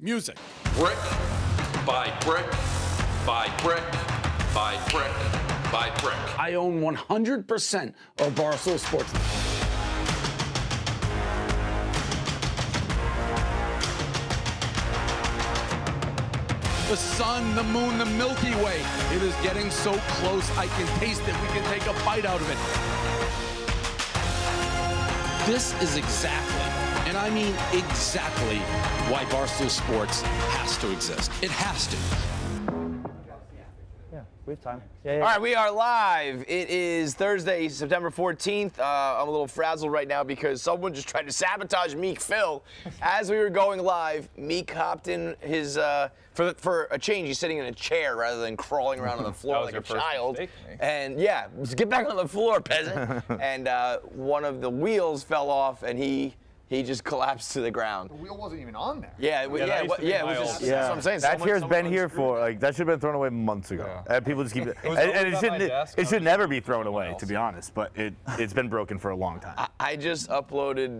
Music. Brick by brick by brick by brick by brick. I own 100% of Barstool Sports. The sun, the moon, the Milky Way. It is getting so close, I can taste it. We can take a bite out of it. This is exactly, and I mean exactly, why Barstool Sports has to exist. It has to. Yeah, we have time. All right, we are live. It is Thursday, September 14th. I'm a little frazzled right now because someone just tried to sabotage Meek Phil. As we were going live, Meek hopped in his, for a change, he's sitting in a chair rather than crawling around on the floor like a child. And yeah, just get back on the floor, peasant. And one of the wheels fell off and he just collapsed to the ground. The wheel wasn't even on there. Yeah, it was just, that's what I'm saying. That chair's been here for, like, that should have been thrown away months ago. Yeah. And people just keep it. And it should never be thrown away, to be honest, but it's been broken for a long time. I just uploaded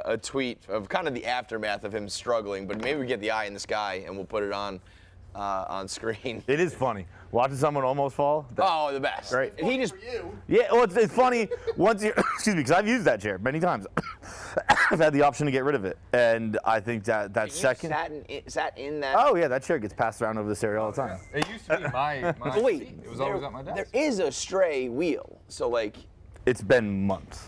a tweet of kind of the aftermath of him struggling, but maybe we get the eye in the sky and we'll put it on screen. It is funny. Watching someone almost fall. Oh, the best. Right. And he just. Yeah, well, it's funny once you, excuse me, because I've used that chair many times. I've had the option to get rid of it, and I think that second. Sat in that. Oh yeah, that chair gets passed around over this area all the time. It used to be my Wait, seat. It was always at my desk. There is a stray wheel, so like. It's been months.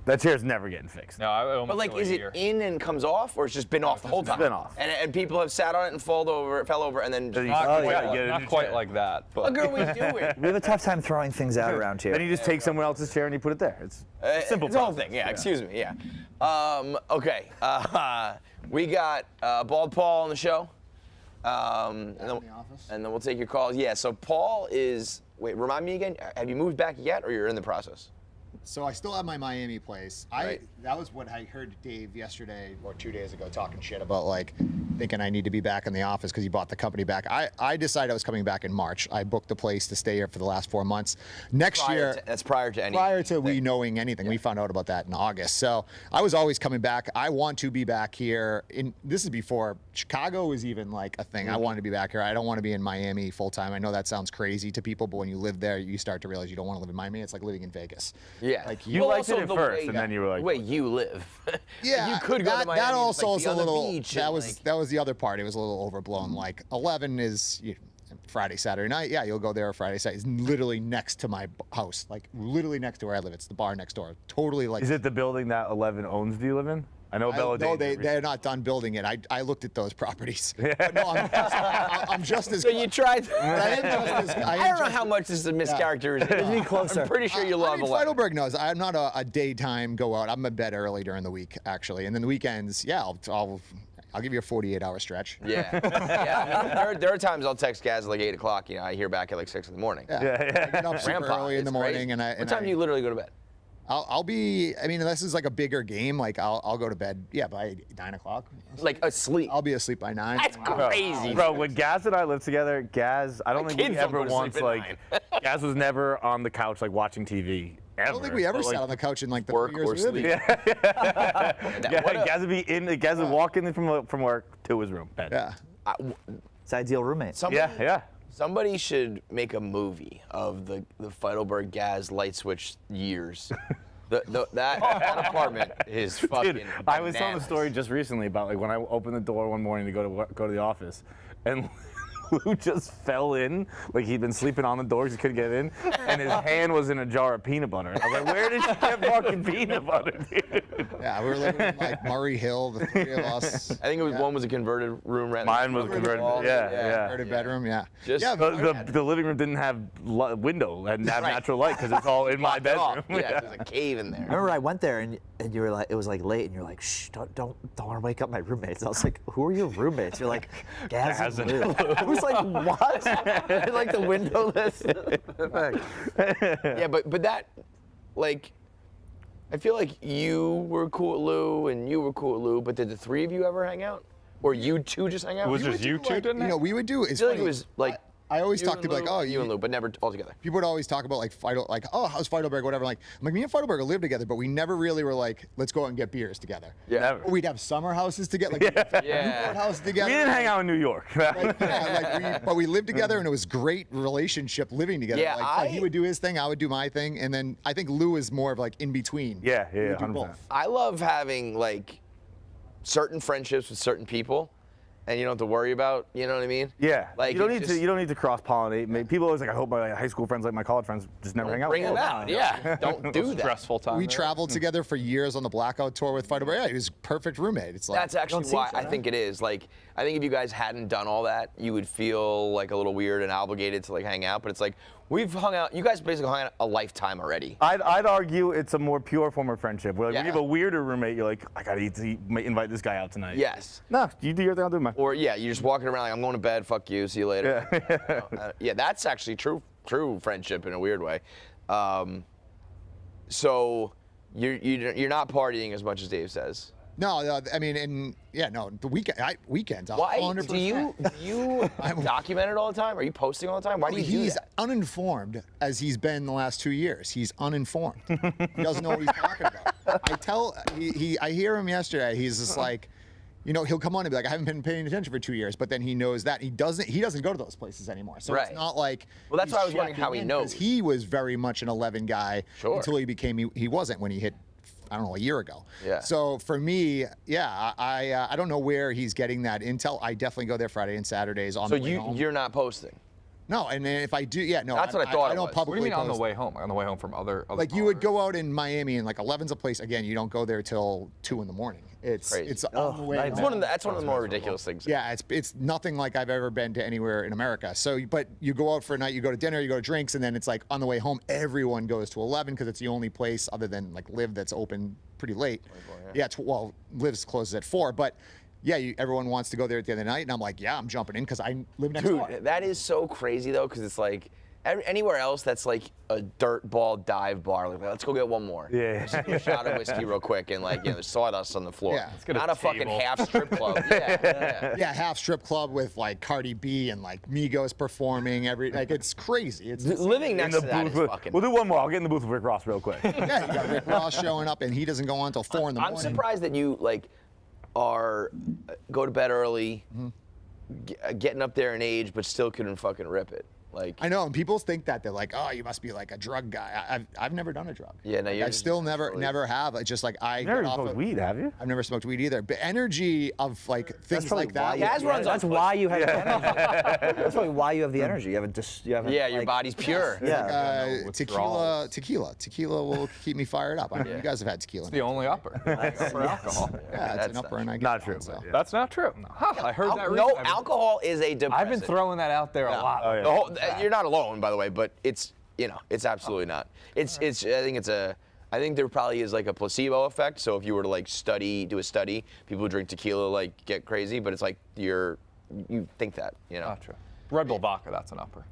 That chair's never getting fixed. No, I almost But like, is it in and comes off, or it's just been off the whole time? It's been off. And people have sat on it and fell over, and then just. Not quite like that. But. Look at we do it. We have a tough time throwing things out around here. Then you just take someone else's chair and you put it there. It's simple. It's the whole thing. Yeah. Excuse me. Yeah. Okay. We got Bald Paul on the show. And then we'll take your calls. Yeah. So Paul is. Wait. Remind me again. Have you moved back yet, or you're in the process? So I still have my Miami place. Right. That was what I heard Dave yesterday or 2 days ago talking shit about, like, thinking I need to be back in the office because he bought the company back. I decided I was coming back in March. I booked a place to stay here for the last 4 months. Next year. That's prior to anything. Prior to we knowing anything. We found out about that in August. So I was always coming back. I want to be back here. This is before Chicago was even like a thing. I wanted to be back here. I don't want to be in Miami full time. I know that sounds crazy to people, but when you live there, you start to realize you don't want to live in Miami. It's like living in Vegas. Yeah. Like You liked it at first, and then you were like, the way you live. Yeah, you could go to Miami. That also like, was a little. That was the other part. It was a little overblown. Like 11 is Friday, Saturday night. Yeah, you'll go there Friday, Saturday. It's literally next to my house, like literally next to where I live. It's the bar next door. Totally like. Is it the building that 11 owns? Do you live in? I know Bella. No, they're not done building it. I looked at those properties. But no, I'm just as. So you tried. I don't know how much this is a mischaracterization. Be closer. I'm pretty sure you love 11. Feitelberg knows. I'm not a daytime go out. I'm in bed early during the week, actually, and then the weekends. Yeah, I'll give you a 48-hour stretch. Yeah. I mean, there are times I'll text Gaz at like 8 o'clock. I hear back at like 6 in the morning. Yeah. I get up super early in the morning, crazy. What time do you literally go to bed? I'll be. I mean, unless it's like a bigger game, like I'll go to bed. Yeah, by 9 o'clock. Like asleep. I'll be asleep by 9. That's crazy. Bro, when Gaz and I lived together, Gaz, I don't think we ever once like. Gaz was never on the couch like watching TV. Ever. I don't think we ever sat on the couch in like the work 3 years or we lived sleep. here. Gaz would be in. Gaz would walk in from work to his room. Bed. Yeah. It's ideal roommates. Somebody should make a movie of the Feitelberg Gaz light switch years. That apartment is fucking. Dude, I was telling a story just recently about like when I opened the door one morning to go to the office, and Lou just fell in, like he'd been sleeping on the door because he couldn't get in, and his hand was in a jar of peanut butter. And I was like, where did she get fucking peanut butter, dude? Yeah, we were living in like Murray Hill, the 3 of us. I think it was one was a converted room. Mine was converted. Yeah. Converted bedroom. Yeah. The living room didn't have window and have natural light because it's all in my bedroom. Yeah, there's a cave in there. I remember I went there and you were like, it was like late, and you're like, shh, don't want to wake up my roommates. I was like, who are your roommates? You're like, Gaz and Lou. I was like, what? Like the windowless. Yeah, but that, like, I feel like you were cool at Lou and you were cool at Lou, but did the three of you ever hang out? Or you two just hang out? It was just you two, didn't it? We would do. I feel like it was like I always talk to people like, oh, you and Lou, but never all together. People would always talk about like oh, how's Feitelberg, whatever. I'm like, me and Feitelberg live together, but we never really were like, let's go out and get beers together. Yeah. Or we'd have summer houses together, like Newport house together. We didn't hang out in New York. But we lived together, and it was great relationship living together. Yeah, like, he would do his thing, I would do my thing, and then I think Lou is more of like in between. Yeah, We would do 100%. both. I love having like certain friendships with certain people, and you don't have to worry about. You know what I mean? Yeah, Like you don't it need just- to cross pollinate. People always like, I hope my high school friends, like my college friends, just never hang out. Bring with them me. out. Yeah. Don't do that. Stressful time. We there. traveled together for years on the Blackout tour with Feitelberg. Yeah, he was a perfect roommate. It's like That's actually why I think it is. Like, I think if you guys hadn't done all that, you would feel like a little weird and obligated to like hang out. But it's like we've hung out. You guys basically hung out a lifetime already. I'd argue it's a more pure form of friendship. Where like, when you Yeah. have a weirder roommate, you're like, I gotta invite this guy out tonight. Yes. No, you do your thing, I'll do mine. Or yeah, you're just walking around like I'm going to bed. Fuck you. See you later. Yeah. Yeah, that's actually true friendship in a weird way. So you're not partying as much as Dave says. no, I mean, the weekends. Why 100%. do you document it all the time? Are you posting all the time? Why do you do He's that? uninformed as he's been the last 2 years. He's uninformed. He doesn't know what he's talking about. I hear him yesterday. He's just like, he'll come on and be like, I haven't been paying attention for 2 years, but then he knows that he doesn't go to those places anymore. So Right. it's not like. Well, that's he's why I was wondering how checking he in, knows. 'cause he was very much an 11 guy Sure. until he wasn't when he hit. I don't know, a year ago. Yeah. So for me, yeah, I don't know where he's getting that intel. I definitely go there Friday and Saturdays on So the way home. you're not posting. No, and then if I do, no. That's what I thought it don't was. publicly What do you mean on the post. way home? On the way home from other Like you would bars? go out in Miami and like 11's a place. Again, you don't go there till 2 in the morning. It's Crazy. on the way. nice. It's home. that's one of the more ridiculous things. Yeah, it's nothing like I've ever been to anywhere in America. So, but you go out for a night, you go to dinner, you go to drinks, and then it's like on the way home, everyone goes to 11 because it's the only place other than like Live that's open pretty late. Yeah, Live's closes at 4, but yeah, everyone wants to go there at the end of the night, and I'm like, yeah, I'm jumping in because I live next door. Dude, that is so crazy though, because it's like anywhere else that's like a dirt ball dive bar. Like, let's go get one more. Yeah. Let's just do a shot of whiskey real quick, and like there's sawdust on the floor. Yeah. Let's get a Not a fucking table. half strip club. Yeah. Yeah, half strip club with like Cardi B and like Migos performing it's crazy. It's Living next to that is fucking. We'll do one more. I'll get in the booth with Rick Ross real quick. yeah, you got Rick Ross showing up and he doesn't go on until 4 in the I'm morning. surprised that you like go to bed early, getting up there in age, but still couldn't fucking rip it. Like I know, and people think that they're like, oh, you must be like a drug guy. I've never done a drug. Yeah, no, you're I just still totally- never have. It's just like I You never get off smoked of, weed, have you? I've never smoked weed either. But energy of like things probably like that. why you- Gaz runs on That's why you have the energy. That's probably why you have the energy. You haven't yeah, your like- body's pure. Yeah. Tequila will keep me fired up. I mean, you guys have had tequila. The only upper. Upper alcohol. Yeah, it's That's an upper not and I get Not it, true, so. but yeah. That's not true. Huh, I heard that No, recently. alcohol is a depressant. I've been throwing that out there a lot. Oh, yeah. The whole, you're not alone, by the way, but it's absolutely not. I think there probably is like a placebo effect. So if you were to like do a study, people who drink tequila like get crazy, but it's like you think that, Not true. Red Bull vodka, that's an upper.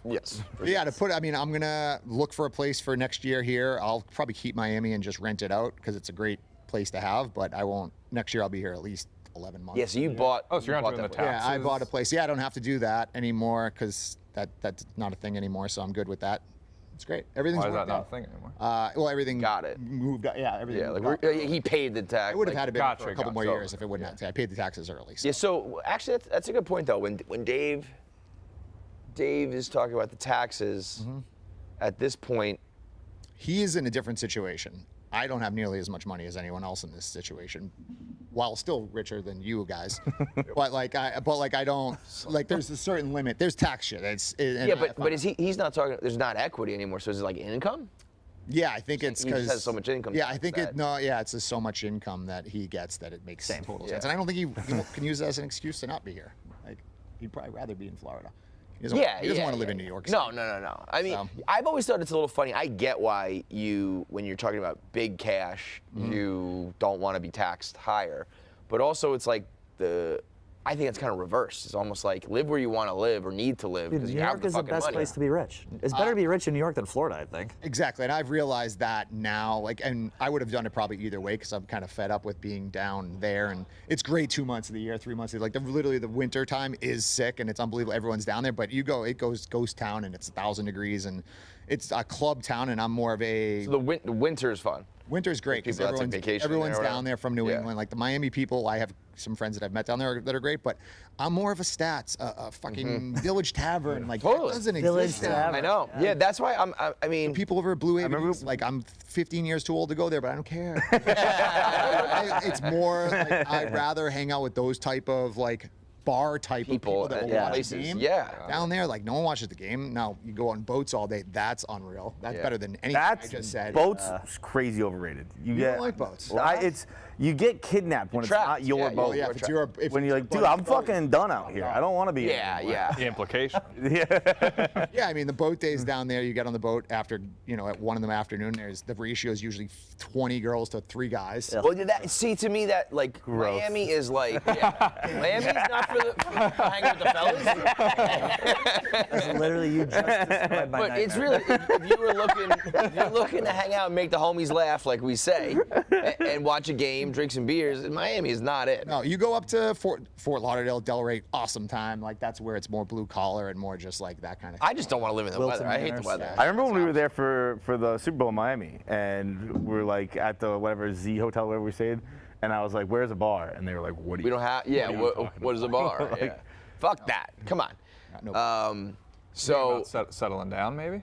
Yes. Yeah, I'm gonna look for a place for next year here. I'll probably keep Miami and just rent it out because it's a great place to have. But I won't. Next year I'll be here at least 11 months. Yeah, so you bought. Oh, so you're not bought doing that the place. tax. Yeah, I bought a place. Yeah, I don't have to do that anymore because that's not a thing anymore. So I'm good with that. It's great. Everything's Why is that worked not a out. thing anymore? Well, everything Got it. moved. Yeah, everything. Yeah, like moved up. he paid the tax. I would have like- had it been Gotcha, for a couple more gotcha. years if it wouldn't have. I paid the taxes early. So. Yeah, so actually that's a good point though. When Dave is talking about the taxes, at this point, He is in a different situation. I don't have nearly as much money as anyone else in this situation, while still richer than you guys. but I don't like. There's a certain limit. There's tax shit. but is he's not talking. There's not equity anymore. So is it like income? Yeah, I think it's He just because has so much income Yeah, I tax think that- it's just so much income that he gets that it makes total sense. Yeah. And I don't think he can use it as an excuse to not be here. Like he'd probably rather be in Florida. He doesn't want to live in New York. No. I mean, So. I've always thought it's a little funny. I get why when you're talking about big cash, you don't want to be taxed higher. But also, it's like I think it's kind of reversed. It's almost like live where you want to live or need to live Dude, because New you have York the is the fucking best money. place to be rich. It's better to be rich in New York than Florida, I think. Exactly, and I've realized that now. Like, and I would have done it probably either way because I'm kind of fed up with being down there. And it's great 2 months of the year, 3 months of the year. Like, literally the winter time is sick and it's unbelievable. Everyone's down there, but it goes ghost town and it's 1,000 degrees and it's a club town. And I'm more of a So the winter is fun. winter's great because People that take vacation there or everyone's whatever. down there from New Yeah. England. Like the Miami people, I have some friends that I've met down there that are great, but I'm more of a Stats, a fucking Village Tavern. Like Totally. that doesn't Village exist. now. Tavern. I know. Yeah, that's why I mean, People over at Blue Avies, like I'm 15 years too old to go there, but I don't care. It's more like I'd rather hang out with those type of like bar type People of people that and will watch places, the game. yeah. Down there, like no one watches the game. Now you go on boats all day. That's unreal. That's Yeah. better than anything That's I just said. boats is crazy overrated. You don't like boats. You get kidnapped when it's trapped. not your Yeah, boat. Oh yeah, if it's your, if When it's you're your like, dude, buddy's I'm boat. fucking done out here. I don't want to be. yeah, anymore. yeah. The implication. Yeah, I mean the boat days down there. You get on the boat after at 1 in the afternoon. The ratio is usually 20 girls to 3 guys. Well, see, to me, that like Miami is like, Miami's not for hanging with the fellas. That's literally you just described my But it's nightmare. really, if you're looking to hang out and make the homies laugh, like we say, and watch a game, drink some beers, Miami is not it. No, you go up to Fort Lauderdale, Delray, awesome time. Like that's where it's more blue collar and more just like that kind of. I just don't want to live in the Wilton weather. I hate the Manors, weather. I remember when we were there for the Super Bowl in Miami, and we were like at the whatever Z hotel where we stayed, and I was like, "Where's a bar?" And they were like, "What do you?" We don't have. Yeah. What is a bar? Like- Yeah. Fuck that. Come on. No. So Settling down, maybe?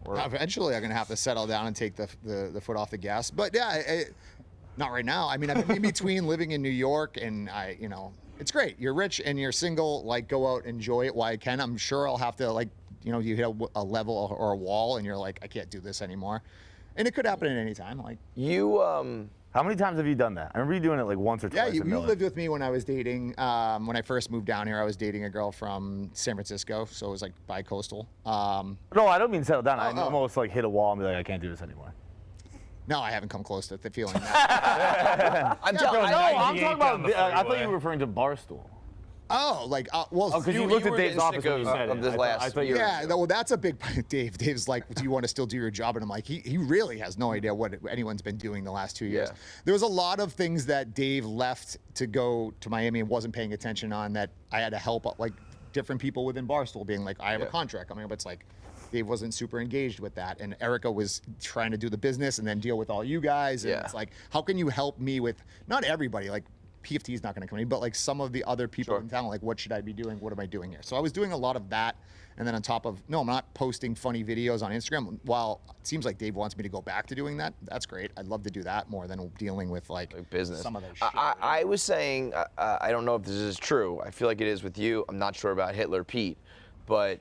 Eventually, I'm gonna have to settle down and take the foot off the gas. But yeah, not right now. I mean, I'm in between living in New York and it's great. You're rich and you're single. Like, go out, enjoy it while you can. I'm sure I'll have to you hit a level or a wall and you're like, I can't do this anymore. And it could happen at any time. Like you How many times have you done that? I remember you doing it like once or twice. yeah, you in Miller. lived with me when I was dating. When I first moved down here, I was dating a girl from San Francisco, so it was like bi-coastal. No, I don't mean settle down. I oh. almost like hit a wall and be like, I can't do this anymore. No, I haven't come close to the feeling that. I'm No, telling I'm ain't talking about. down the I thought freeway. you were referring to Barstool. Oh, like well, Oh, because you looked at were Dave's getting office sick when you of- said of it. this I last thought you were. yeah, well, that's a big. Dave's like, do you want to still do your job? And I'm like, he really has no idea what anyone's been doing the last 2 years. Yeah. There was a lot of things that Dave left to go to Miami and wasn't paying attention on that I had to help, like different people within Barstool being like, I have a contract coming up. It's like, Dave wasn't super engaged with that, and Erica was trying to do the business and then deal with all you guys. And Yeah. it's like, how can you help me with not everybody, like PFT is not going to come in, but like some of the other people in town, like what should I be doing? What am I doing here? So I was doing a lot of that. And then on top of, no, I'm not posting funny videos on Instagram. While it seems like Dave wants me to go back to doing that, that's great. I'd love to do that more than dealing with like business. some of those shit. I was saying, I don't know if this is true. I feel like it is with you. I'm not sure about Hitler Pete, but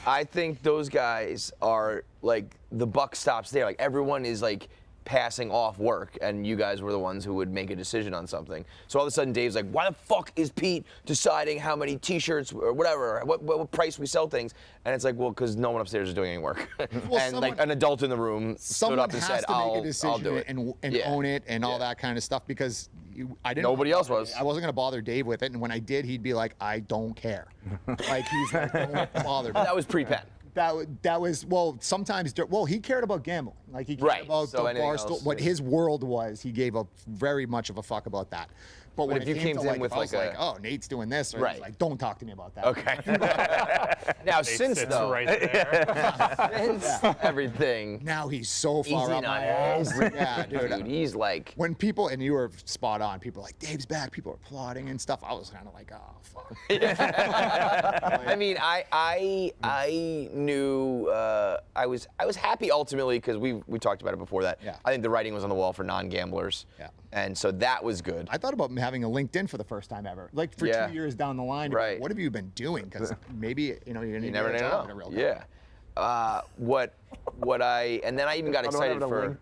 I think those guys are like the buck stops there. Like everyone is like passing off work, and you guys were the ones who would make a decision on something. So all of a sudden, Dave's like, "Why the fuck is Pete deciding how many T-shirts or whatever, what price we sell things?" And it's like, well, because no one upstairs is doing any work, Well, and like an adult in the room stood Someone up and has said, to make a "I'll decision do it," and Yeah. own it and all Yeah. that kind of stuff because I didn't. Nobody else was. I wasn't gonna bother Dave with it, and when I did, he'd be like, "I don't care." Like he's like, "Don't bother me." That was pre-pen. That was well. Sometimes he cared about gambling. Like he cared Right, about so the anything Barstool. else, What yeah. his world was, he gave a very much of a fuck about that. But when if it you came came to in like, with if I was like like, a- oh, Nate's doing this, or Right. he's like, don't talk to me about that. Okay. Now since Sits though, right there. since everything, Now he's so far easy up my not ass. easy. Yeah, dude. He's like, When people, and you were spot on, people were like, Dave's back, people are applauding and stuff. I was kind of like, oh, fuck. I mean, I knew I was happy ultimately because we talked about it before that. Yeah. I think the writing was on the wall for non-gamblers. Yeah. And so that was good. I thought about having a LinkedIn for the first time ever. Like for Yeah. 2 years down the line, to be like, Right. what have you been doing? Because maybe, you're going to You need never a job in know. a real Yeah. And then I even got excited for.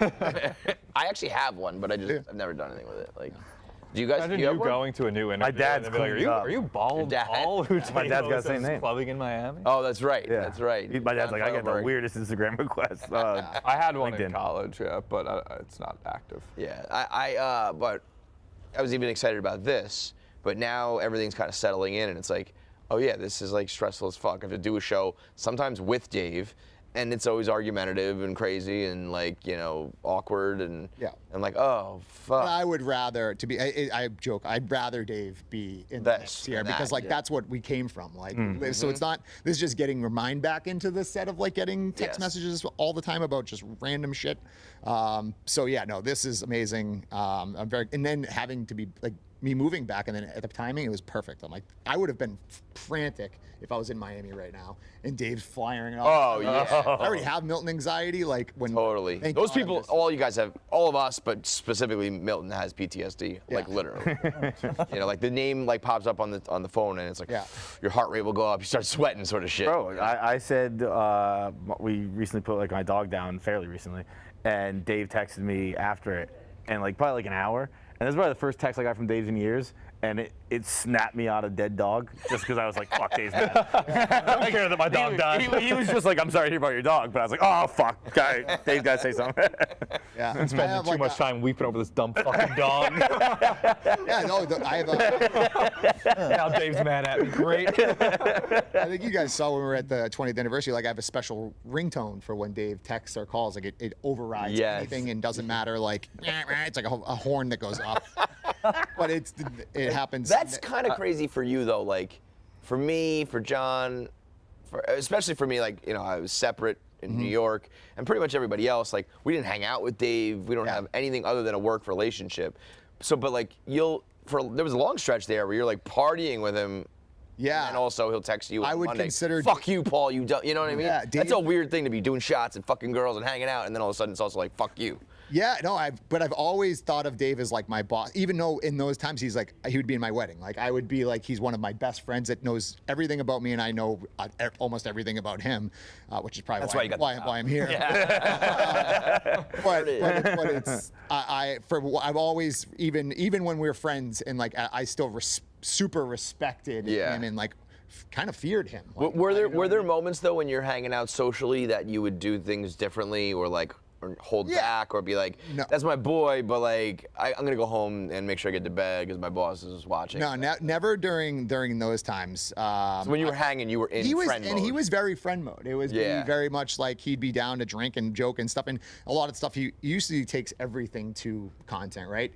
I actually have one, but I've never done anything with it. Like, do you guys? Imagine do you have one? going to a new interview. dad's and they'd be like, cleaned up. are you bald? Your dad? Bald? Who My dad's got the same is name. Clubbing in Miami? Oh, that's right. Yeah. That's right. My dad's John like, I got the Feitelberg. weirdest Instagram request. I had one in LinkedIn. college, yeah, but it's not active. Yeah, but I was even excited about this But now everything's kind of settling in, and it's like, oh yeah, this is like stressful as fuck. I have to do a show sometimes with Dave, and it's always argumentative and crazy and like, awkward, and I'm like, oh fuck. But I would rather, I joke, I'd rather Dave be in this here because like that's what we came from. Like, so it's not, this is just getting your mind back into the set of like getting text messages all the time about just random shit. So yeah, no, this is amazing. And then having to be like, me moving back, and then at the timing, it was perfect. I'm like, I would have been frantic if I was in Miami right now, and Dave's flying off. Oh, yeah. I already have Milton anxiety, like when. Totally. Those people, all you guys have, all of us, but specifically Milton has PTSD, like literally. Like the name like pops up on the phone, and it's like your heart rate will go up, you start sweating, sort of shit. Bro, I said we recently put like my dog down fairly recently, and Dave texted me after it, and like probably like an hour. And this is probably the first text I got from Dave in years, and it snapped me out of dead dog just because I was like, fuck, Dave's mad. I don't care that my dog died. He was just like, I'm sorry to hear about your dog, but I was like, oh, fuck, Dave's got to say something. I'm spending too much time weeping over this dumb fucking dog. I have Now Dave's mad at me. Great. I think you guys saw when we were at the 20th anniversary, like I have a special ringtone for when Dave texts or calls. Like it overrides anything and doesn't matter. Like it's like a horn that goes off. But it happens. That's kind of crazy for you though. Like for me, for John, especially for me, like I was separate in New York, and pretty much everybody else. Like we didn't hang out with Dave. We don't have anything other than a work relationship. So, but like there was a long stretch there where you're like partying with him. Yeah. And also he'll text you on I would Monday, consider. fuck you, Paul. You don't. You know what I mean? Yeah, That's a weird thing to be doing shots and fucking girls and hanging out, and then all of a sudden it's also like fuck you. Yeah, no, but I've always thought of Dave as like my boss, even though in those times he would be in my wedding. Like I would be like, he's one of my best friends that knows everything about me, and I know almost everything about him, which is probably why I'm here. Yeah. But it's I've always even when we were friends, and like I still super respected him and like kind of feared him. Like, were there moments though when you're hanging out socially that you would do things differently or like? Or hold back or be like, that's my boy, but like I'm gonna go home and make sure I get to bed because my boss is watching. No, never during those times. So when you were hanging, you were in friend mode. And he was very friend mode. It was very much like he'd be down to drink and joke and stuff. And a lot of stuff he usually takes everything to content, right?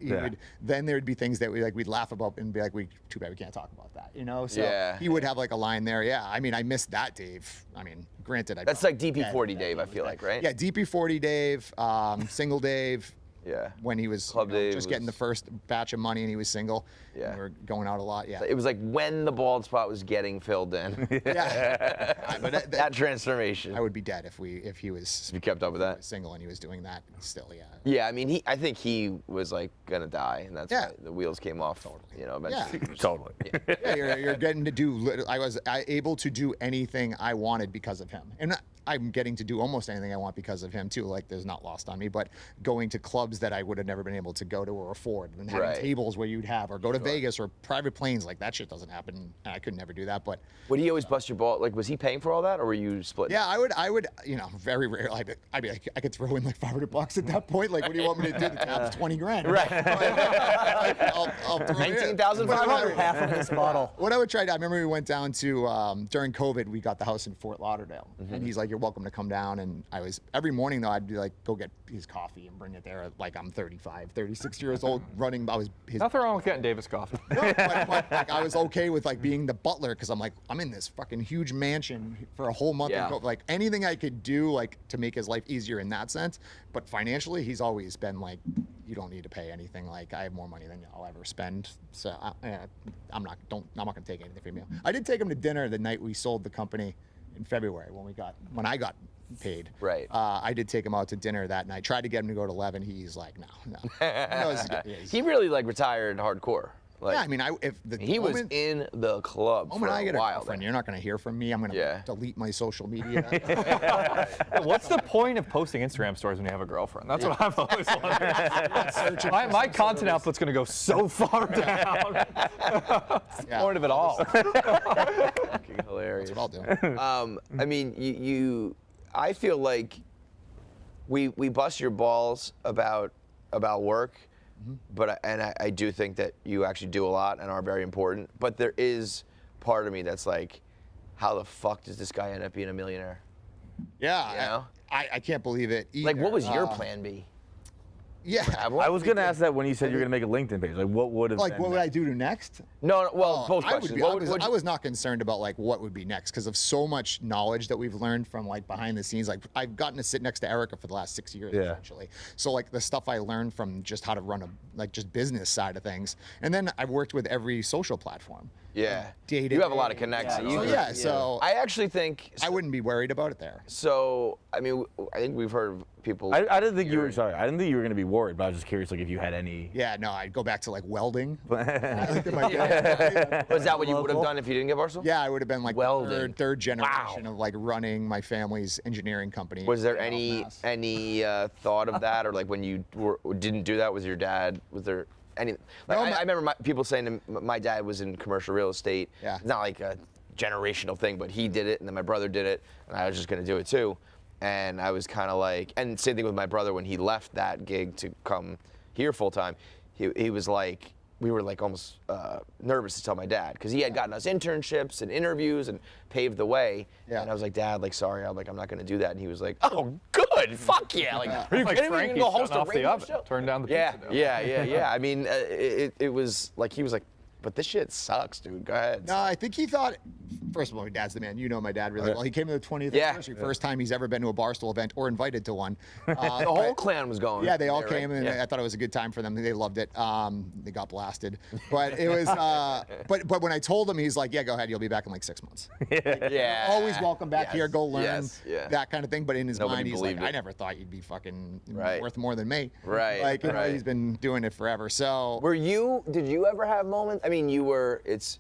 Then there'd be things that we'd laugh about and be like, too bad we can't talk about that, So he would have like a line there. Yeah, I mean, I missed that, Dave. I mean, granted, that's like DP40 Dave, I feel like, right? Yeah, DP40 Dave, single Dave. Yeah. When he was just getting the first batch of money and he was single. Yeah. We were going out a lot. Yeah. It was like when the bald spot was getting filled in. But that transformation. I would be dead if he was. If you kept up with that. Single and he was doing that still. Yeah. Yeah. I mean, I think he was like gonna die, and that's why the wheels came off. Totally. Eventually. Yeah. Totally. Yeah. You're getting to do. I was able to do anything I wanted because of him, and I'm getting to do almost anything I want because of him too. Like there's not lost on me, but going to clubs that I would have never been able to go to or afford, and having tables where you'd have, or go to Vegas or private planes, like that shit doesn't happen. I could never do that. But would he always bust your ball? Like was he paying for all that, or were you split? Yeah, I would. Very rarely. I'd be like, I could throw in like $500 at that point. Like, what do you want me to do? The tab's $20,000. Right. I'll throw 19,500. Half of this bottle. What I would try to. I remember we went down to during COVID. We got the house in Fort Lauderdale, and he's like, "You're welcome to come down." And I was every morning though. I'd be like, go get his coffee and bring it there. Like I'm 35, 36 years old, running. Nothing wrong with getting Davis coffee. No, but like I was okay with like being the butler because I'm like I'm in this fucking huge mansion for a whole month. Yeah. Like anything I could do like to make his life easier in that sense. But financially, he's always been like, you don't need to pay anything. Like I have more money than I'll ever spend. So I'm not gonna take anything from you. I did take him to dinner the night we sold the company in February when I got paid. Right. I did take him out to dinner that night. Tried to get him to go to 11. He's like, no. He really like retired hardcore. Like, yeah, I mean, he was in the club for I get a while. A girlfriend, you're not going to hear from me. I'm going to delete my social media. What's the point of posting Instagram stories when you have a girlfriend? That's what I've always wondered. My content output's going to go so far down. That's the point of it all. Fucking hilarious. That's what I'll do. I mean, I feel like we bust your balls about work, but I do think that you actually do a lot and are very important. But there is part of me that's like, how the fuck does this guy end up being a millionaire? Yeah, You know? I can't believe it either. Like, what was your plan B? Yeah. I was gonna ask that when you said you're gonna make a LinkedIn page. Like, what would have? Like, been what would I do next? No, well, both I would questions. be, What I was not concerned about like what would be next because of so much knowledge that we've learned from like behind the scenes. Like I've gotten to sit next to Erica for the last 6 years essentially. So like the stuff I learned from just how to run a like just business side of things, and then I've worked with every social platform. Yeah. Dating. You have a lot of connections. So I actually think. I wouldn't be worried about it there. So, I mean, I think we've heard of people. I didn't think you were sorry. I didn't think you were gonna be worried, but I was just curious, like, if you had any. Yeah, no, I'd go back to like welding. Was that what you would have done if you didn't get Barstool? Yeah, I would have been like Welding. third generation of like running my family's engineering company. Was there in any thought of that, or like when you didn't do that, was your dad? Was there any? Like, No, I remember people saying to me, my dad was in commercial real estate. Yeah. It's not like a generational thing, but he did it, and then my brother did it, and I was just gonna do it too. And I was kind of like, and same thing with my brother when he left that gig to come here full time. He was like, we were like almost nervous to tell my dad because he had gotten us internships and interviews and paved the way. Yeah. And I was like, Dad, like, sorry, I'm not gonna do that. And he was like, oh, good, fuck yeah. Like, are you Like kidding me? You Frankie can go host shutting a off the radio oven. show? Turn down the Yeah, pizza dough. yeah. I mean, it was like he was like, but this shit sucks, dude. Go ahead. No, I think he thought. First of all, my dad's the man. You know my dad really well. He came to the 20th Yeah. anniversary, first time he's ever been to a Barstool event or invited to one. The whole clan was going. Yeah, they all there, came, right? and Yeah. I thought it was a good time for them. They loved it. They got blasted, but it was. But when I told him, he's like, "Yeah, go ahead. You'll be back in like 6 months. Yeah. Always welcome back Yes, here. Go learn yes, yeah. that kind of thing." But in his Nobody mind, he's like, believed it. "I never thought you'd be fucking Right. worth more than me." Right, Like you know, right. he's been doing it forever. So Did you ever have moments? I mean, you were, it's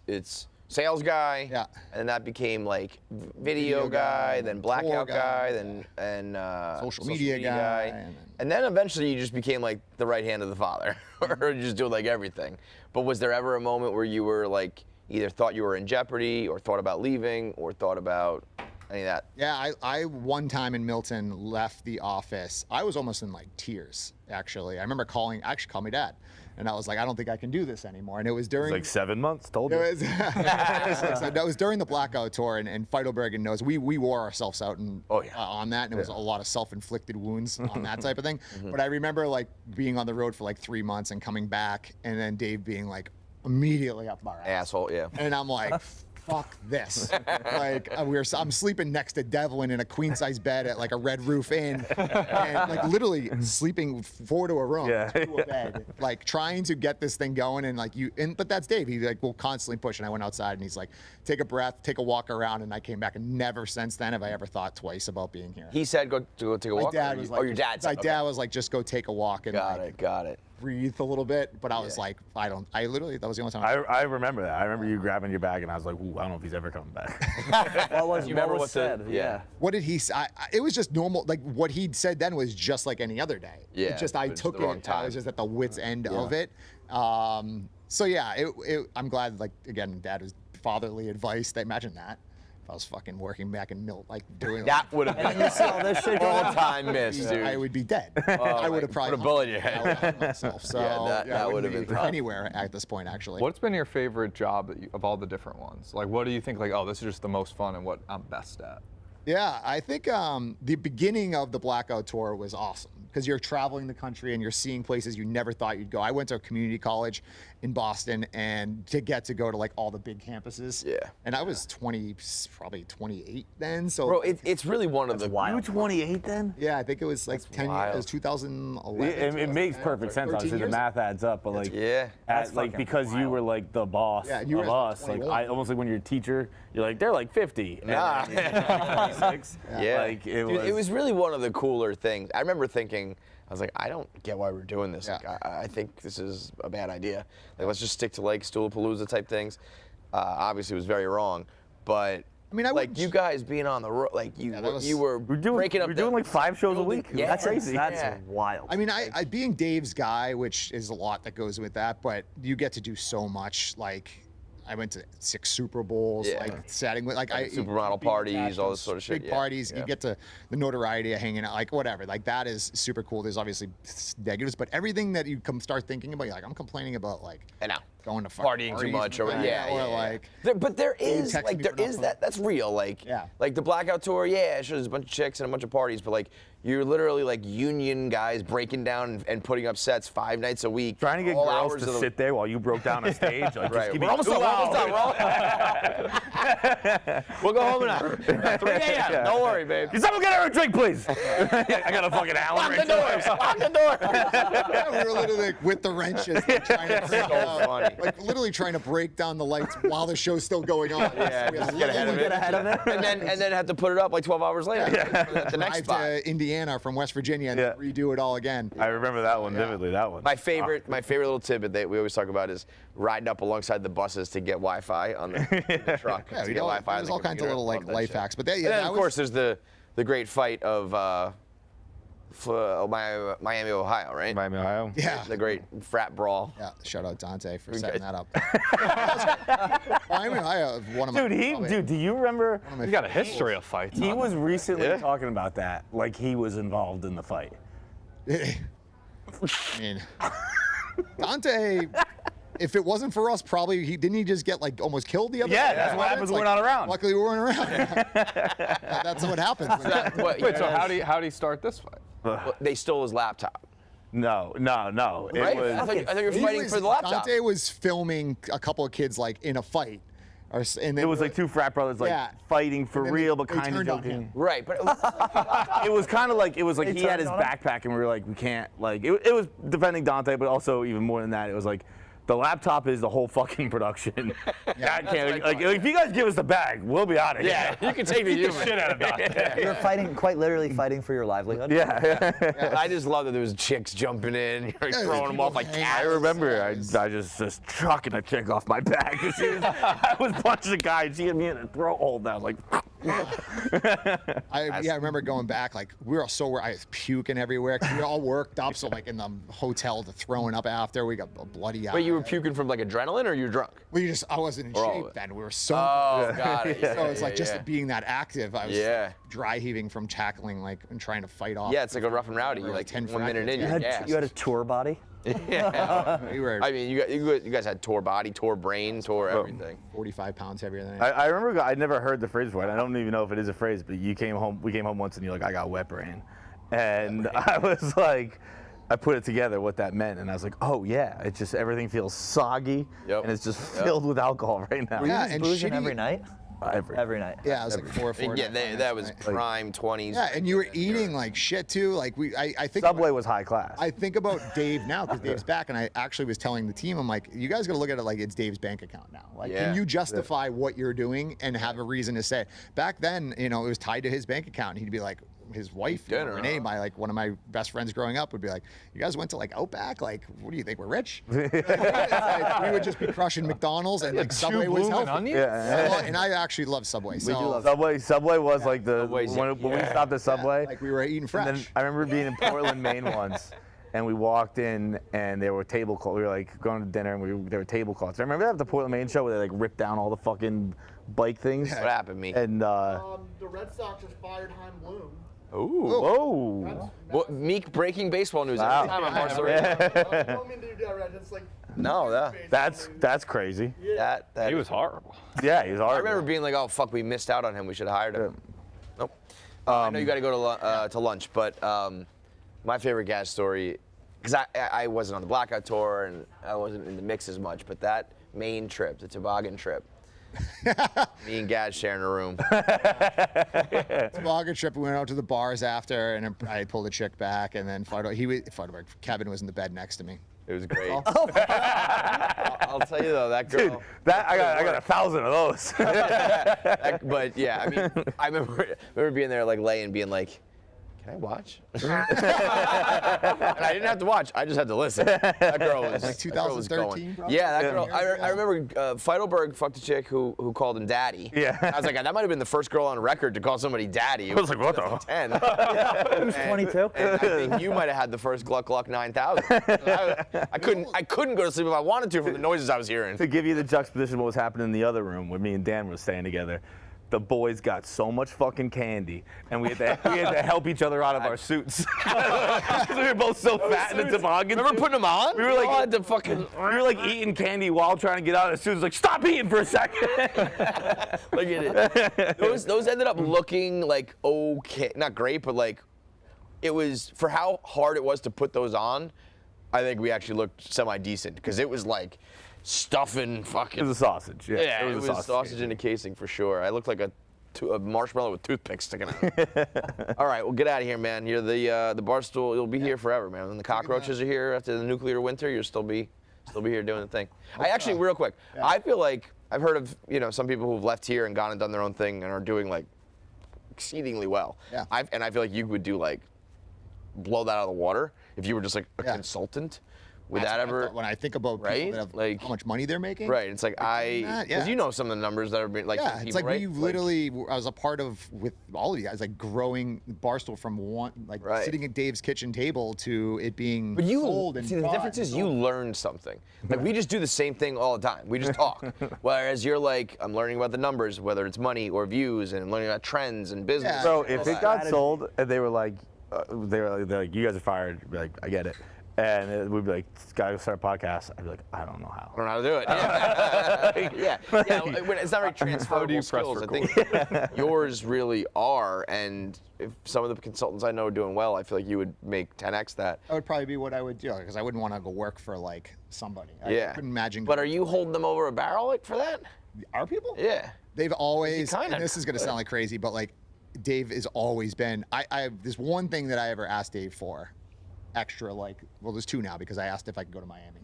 sales guy. Yeah. And that became like video guy, then blackout tour guy, guy, then social media guy, And then eventually you just became like the right hand of the father, or you just do like everything. But was there ever a moment where you were like, either thought you were in jeopardy, or thought about leaving, or thought about any of that? Yeah, I one time in Milton left the office. I was almost in like tears, actually. I remember I actually called my dad. And I was like, I don't think I can do this anymore. And it was during. Like 7 months. Told you. It was, that was during the Blackout tour, and Feitelberg knows we wore ourselves out and on that, and it was a lot of self-inflicted wounds on that type of thing. But I remember like being on the road for like 3 months and coming back, and then Dave being like immediately up our ass. Asshole, yeah. And I'm like, fuck this. Like I'm sleeping next to Devlin in a queen size bed at like a Red Roof Inn, and like literally sleeping 4 to a room, 2 to a bed, like trying to get this thing going. And like but that's Dave. He like will constantly push. And I went outside and he's like, take a breath, take a walk around. And I came back, and never since then have I ever thought twice about being here. He said go take a walk. My dad was like, your dad said, my dad was like, just go take a walk and Got it. breathe a little bit. But I was like, I literally, that was the only time. I remember that. I remember you grabbing your bag, and I was like, ooh, I don't know if he's ever coming back. You remember what said? yeah. What did he say? It was just normal. Like what he'd said then was just like any other day. Yeah, It's just I but it's took the wrong it. I time. was just at the wit's end of it. So yeah, I'm glad. Like again, Dad was fatherly advice. Imagine that. If I was fucking working back in Milt, like doing That would have been You see all this shit going on. all-time miss, dude. I would be dead. I would have probably put a bullet in your head. hung myself. So Yeah, that I would wouldn't have be been tough. anywhere at this point, actually. What's been your favorite job of all the different ones? Like, what do you think, like, oh, this is just the most fun and what I'm best at? Yeah, I think the beginning of the Blackout tour was awesome because you're traveling the country and you're seeing places you never thought you'd go. I went to a community college in Boston, and to go to like all the big campuses. Yeah. And I was probably 28 then. So Bro, it's really one of the You were 28 then? yeah, I think it was like 10 years. wild. It was 2011. It makes perfect sense. 13 Obviously, the years? math adds up, but like, Yeah. like because you were like the boss Yeah, you were of like us. Like 21. almost like when you're a teacher, you're like they're like 50. and Nah. then you're like 26. Yeah. Like Dude, it was really one of the cooler things. I remember thinking, I was like, I don't get why we're doing this. Yeah. Like, I think this is a bad idea. Like, let's just stick to like Stoolapalooza type things. Obviously, it was very wrong, but I mean, I like wouldn't- you guys being on the road, like you, Yeah, that was- you were We're doing, breaking up. we're doing like 5 shows a week. Yeah. That's crazy. That's wild. I mean, I being Dave's guy, which is a lot that goes with that, but you get to do so much. Like, I went to 6 Super Bowls, like setting with like supermodel parties, all this sort of shit. Big parties. You get to the notoriety of hanging out, like whatever. Like that is super cool. There's obviously negatives, but everything that you start thinking about, you're like, I'm complaining about like going to partying too much, or like. But there is that. That's real. Like like the Blackout Tour. Yeah, sure. There's a bunch of chicks and a bunch of parties, but like you're literally like union guys breaking down and putting up sets 5 nights a week. Trying to get girls to sit there while you broke down a stage. Like, Right. Just We're almost done. We'll go home at 3 a.m. Don't worry, babe. Can someone get her a drink, please? I got a fucking Allen wrench. Lock the doors. Yeah, we were literally like, with the wrenches, like, trying to break So funny. like literally trying to break down the lights while the show's still going on. Yeah, We had just get ahead of it. And then have to put it up like 12 hours later. At the next drive spot. to Indiana from West Virginia and redo it all again. I remember that one vividly. That one. My favorite little tidbit that we always talk about is riding up alongside the buses to get Wi-Fi on the truck. Yeah, to get Wi-Fi. there's all kinds of little like life hacks, but And then, of course, there's the great fight of Miami, Ohio, right? Miami, Ohio. Yeah. The great frat brawl. Yeah, shout out Dante for setting that up. Miami, Ohio, one of my. Dude, do you remember? He's got a history of fights. He was recently talking about that, like he was involved in the fight. I mean, Dante. If it wasn't for us, probably didn't he just get like almost killed the other day? Yeah, that's what happens when we're not around. Luckily, we weren't around. That's what happens. Wait, so how do you start this fight? Well, they stole his laptop. No. It Right? was. I thought you were fighting for the laptop. Dante was filming a couple of kids like in a fight. And It was like 2 frat brothers like fighting for then real, but they kind of turned on joking. him. Right, but It was kind of like he had his turned on him? backpack, and we were like, we can't like. It was defending Dante, but also even more than that, it was like. The laptop is the whole fucking production. That can't, like, if you guys give us the bag, we'll be out of here. yeah, you can take the Shit out of Dante. You're fighting, quite literally fighting for your livelihood. Yeah. I just love that there was chicks jumping in, throwing them off like hang I cats. remember I just chucking a chick off my back. I was punching a guy, and she hit me in the throat hold. I was like, I remember going back, like I was puking everywhere. 'Cause we were all worked up, so like in the hotel, throwing up after. We got a bloody eye. Wait, you were puking from like adrenaline, or you were drunk? Well, I wasn't in all of shape it. then. We were so. Oh, got it. So it's like just being that active. I was Yeah. dry heaving from tackling like and trying to fight off. Yeah, it's like a rough and rowdy. You're Really like 10 1 minute in, fractures. you're You had a gassed. tour body. We were I mean, you guys had tore body, tore brain, tore everything. 45 pounds heavier than I. I remember I'd never heard the phrase before, and I don't even know if it is a phrase, but we came home once, and you're like, I got wet brain, and I was like, I put it together what that meant, and I was like, oh yeah, it's just everything feels soggy, and it's just filled with alcohol right now. Yeah, Just and boozing shitty- every night. Every night. Yeah, it was like 4 or 4. Yeah, that was night. prime 20s. Yeah, and you were eating like shit too. Like I think Subway was high class. I think about Dave now because Dave's back, and I actually was telling the team, I'm like, you guys got to look at it like it's Dave's bank account now. Like, Yeah. can you justify what you're doing and have a reason to say it? Back then, it was tied to his bank account. He'd be like, his wife, Dinner, Renee, one of my best friends growing up, would be like, you guys went to like Outback? Like, what do you think, we're rich? It's like, we would just be crushing McDonald's, and like Subway was Bloomin' healthy. onions? Yeah. And I actually love Subway. So, Subway was like the Subway's- when we stopped at Subway. like we were eating fresh. And then I remember being in Portland, Maine once, and we walked in, and there were tablecloths. We were like going to dinner, and there were tablecloths. I remember that at the Portland, Maine show where they like ripped down all the fucking bike things. What happened, me? And The Red Sox just fired Heim Bloom. Ooh. whoa. Well, Meek breaking baseball news Wow. every time on Barstool Radio. I don't mean to do that, right? It's like No, That's crazy. that He was horrible. Yeah, he's hard. I remember being like, oh fuck, we missed out on him. We should have hired him. Nope. I know you got to go to lunch, but my favorite gas story, because I wasn't on the Blackout Tour and I wasn't in the mix as much, but that Maine trip, the toboggan trip, me and Gaz sharing a room. Toboggan trip. We went out to the bars after, and I pulled a chick back, and then Feitelberg, Kevin was in the bed next to me. It was great. I'll tell you though, that girl. Dude, I got 1,000 of those. But yeah, I mean, I remember being there like laying, being like, can I watch? And I didn't have to watch. I just had to listen. That girl was Like 2013, bro? Yeah, that girl. I remember Feitelberg fucked a chick who called him daddy. Yeah. I was like, that might have been the first girl on record to call somebody daddy. I was like, what the hell? 10. It was 22. And I think you might have had the first Gluck Gluck 9000. I couldn't go to sleep if I wanted to from the noises I was hearing. To give you the juxtaposition of what was happening in the other room where me and Dan were staying together, the boys got so much fucking candy, and we had to help each other out of our suits. Because we were both so fat in the toboggan. Remember putting them on? We were like, had to fucking. we were like eating candy while trying to get out of the suits. Like, stop eating for a second. Look at it. Those ended up looking like okay, not great, but like it was for how hard it was to put those on. I think we actually looked semi-decent because it was like stuffing fucking. It was a sausage. Yeah, it was sausage in a casing for sure. I looked like a marshmallow with toothpicks sticking out. All right, well, get out of here, man. You're the Barstool. You'll be here forever, man. When the cockroaches are here after the nuclear winter, you'll still be here doing the thing. I actually, real quick, I feel like I've heard of some people who've left here and gone and done their own thing and are doing like exceedingly well. Yeah. And I feel like you would do like blow that out of the water if you were just like a consultant. Would that ever? When I think about right? people that have, like how much money they're making. Right. It's like because you know some of the numbers that are being like. Yeah, people, it's like right? we literally. I was a part of with all of you guys, like growing Barstool from sitting at Dave's kitchen table to it being But you sold and see the bought difference and is you sold. learn something. Like we just do the same thing all the time. We just talk. Whereas you're like, I'm learning about the numbers, whether it's money or views, and I'm learning about trends and business. Yeah. Bro, if it got sold and they were like, they're like, you guys are fired. I'd be like, I get it. And we'd be like, gotta go start a podcast. I'd be like, I don't know how. I don't know how to do it. Yeah. It's not very transferable skills. I think yours really are. And if some of the consultants I know are doing well, I feel like you would make 10x that. That would probably be what I would do because I wouldn't want to go work for like somebody. I couldn't imagine. But are you holding them over a barrel like for that? Our people? Yeah. They've always. Kinda. And this is gonna sound like crazy, but like, Dave has always been. There's one thing that I ever asked Dave for. Extra, like, well, there's two now because I asked if I could go to Miami.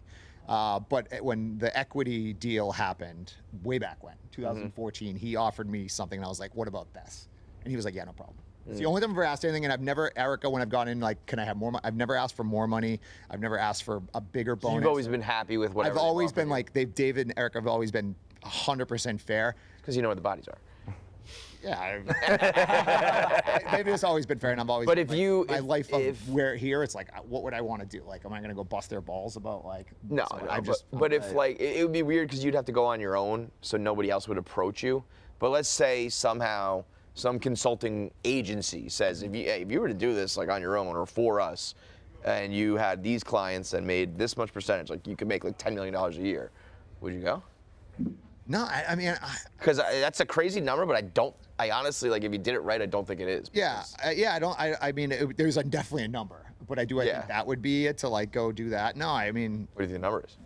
But when the equity deal happened, way back when, 2014, he offered me something, and I was like, what about this? And he was like, yeah, no problem. It's the only time I've ever asked anything, and I've never, Erica, when I've gone in, like, can I have more money? I've never asked for more money. I've never asked for a bigger bonus. You've always been happy with whatever. I've always been like, David and Erica have always been 100% fair. Because you know where the bodies are. Yeah, maybe it's always been fair, and I've always. But been, if you, my life of where here, it's like, what would I want to do? Like, am I gonna go bust their balls about like? No, so no. I just. But if like, it would be weird because you'd have to go on your own, so nobody else would approach you. But let's say somehow some consulting agency says, if you were to do this like on your own or for us, and you had these clients and made this much percentage, like you could make like $10 million a year, would you go? No, I mean. Because that's a crazy number, but I honestly, like, if you did it right, I don't think it is. Yeah, I don't. I mean, there's definitely a number, but I think that would be it to like go do that. No, I mean. What do you think the number is?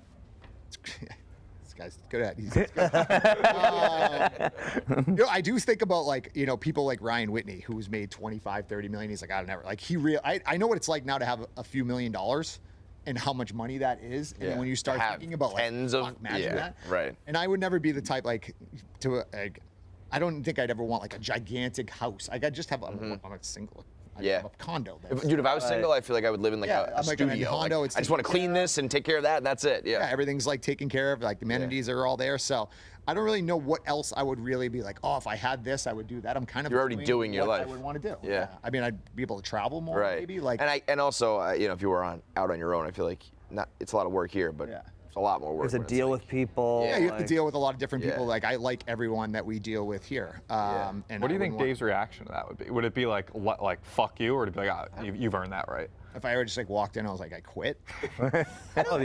This guy's good at. He's good. I do think about like people like Ryan Whitney who's made 25, 30 million. He's like, I never like I know what it's like now to have a few $1 million. And how much money that is, and then when you start thinking about like tens of, imagine that, right? And I would never be the type like to like, I don't think I'd ever want like a gigantic house. Like I just have I'm a single. I have a condo. Dude, if I was single, I feel like I would live in like a studio. Like a condo, I just want to clean this and take care of that, and that's it. Yeah. Everything's like taken care of. Like the amenities are all there. So I don't really know what else I would really be like. Oh, if I had this, I would do that. I'm kind of. You're already doing your life. I would want to do. Yeah. I mean, I'd be able to travel more. Right. Maybe like. And also, if you were out on your own, I feel like it's a lot of work here, but it's a lot more work. There's a deal with people. Yeah, you have to deal with a lot of different people. Like I like everyone that we deal with here. And what do you think Dave's reaction to that would be? Would it be like fuck you, or would it be like, you've earned that right? If I ever just like walked in, I was like, I quit. I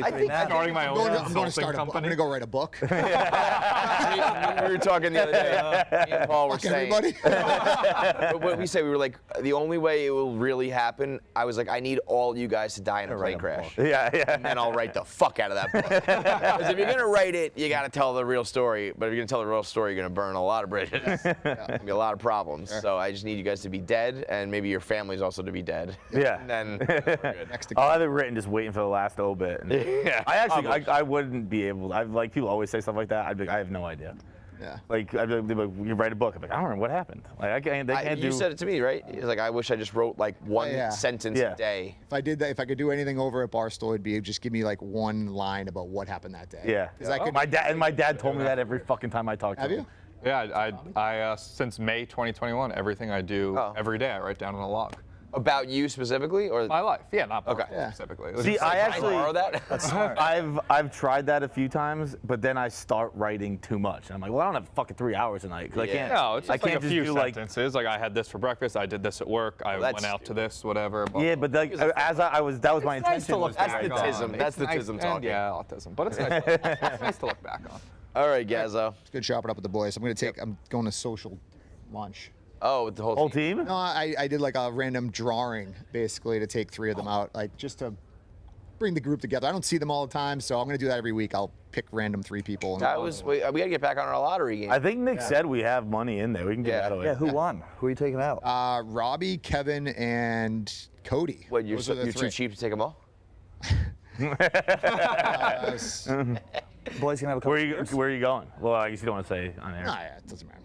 think starting my own I'm going to start company. I'm going to go write a book. We were talking the other day. Me and Paul were saying. Everybody. What we say, we were like, the only way it will really happen. I was like, I need all you guys to die in a plane crash. Yeah. And then I'll write the fuck out of that book. Because if you're gonna write it, you gotta tell the real story. But if you're gonna tell the real story, you're gonna burn a lot of bridges. Gonna be a lot of problems. Sure. So I just need you guys to be dead, and maybe your families also to be dead. Yeah. And then we're good. I'll have it written, just waiting for the last obit. Yeah. I actually, I wouldn't be able. I like people always say stuff like that. I'd be like, I have no idea. Yeah. Like, I'd be like, you write a book. I'm like, I don't remember what happened. Like, they can't do. You said it to me, right? It's like, I wish I just wrote like one sentence Yeah. a day. If I did that, if I could do anything over at Barstool, it'd be just give me like one line about what happened that day. Yeah. 'Cause I could, My dad told me that every fucking time I talk to him. Have you? Yeah, I since May 2021, everything I do every day, I write down on a log. About you specifically, or My life, yeah, not Okay. Barstool specifically. See, I actually, borrow that? I've tried that a few times, but then I start writing too much. I'm like, well, I don't have fucking 3 hours a night because I can't. No, it's I just like can't a few do like. sentences. Like I had this for breakfast, I did this at work, I that's went out to this, whatever. blah, Yeah, blah, but like, as I was, that was my It's nice intention. to look was That's back the on. tism. That's It's the nice- tism and talking. Yeah, autism, but it's nice. It's nice to look back on. All right, Gazzo. It's good chopping up with the boys. I'm going to social lunch. Oh, with the whole Whole team. team? No, I did like a random drawing, basically, to take 3 of them out, like just to bring the group together. I don't see them all the time, so I'm going to do that every week. I'll pick random 3 people. That was. We got to get back on our lottery game. I think Nick said we have money in there. We can give that away. Yeah, who won? Who are you taking out? Robby, Kevin, and Cody. What, you're Those are the too 3. cheap to take them all? Boys gonna have a couple. Where are you going? Well, I guess you don't want to say on air. Nah, yeah, it doesn't matter.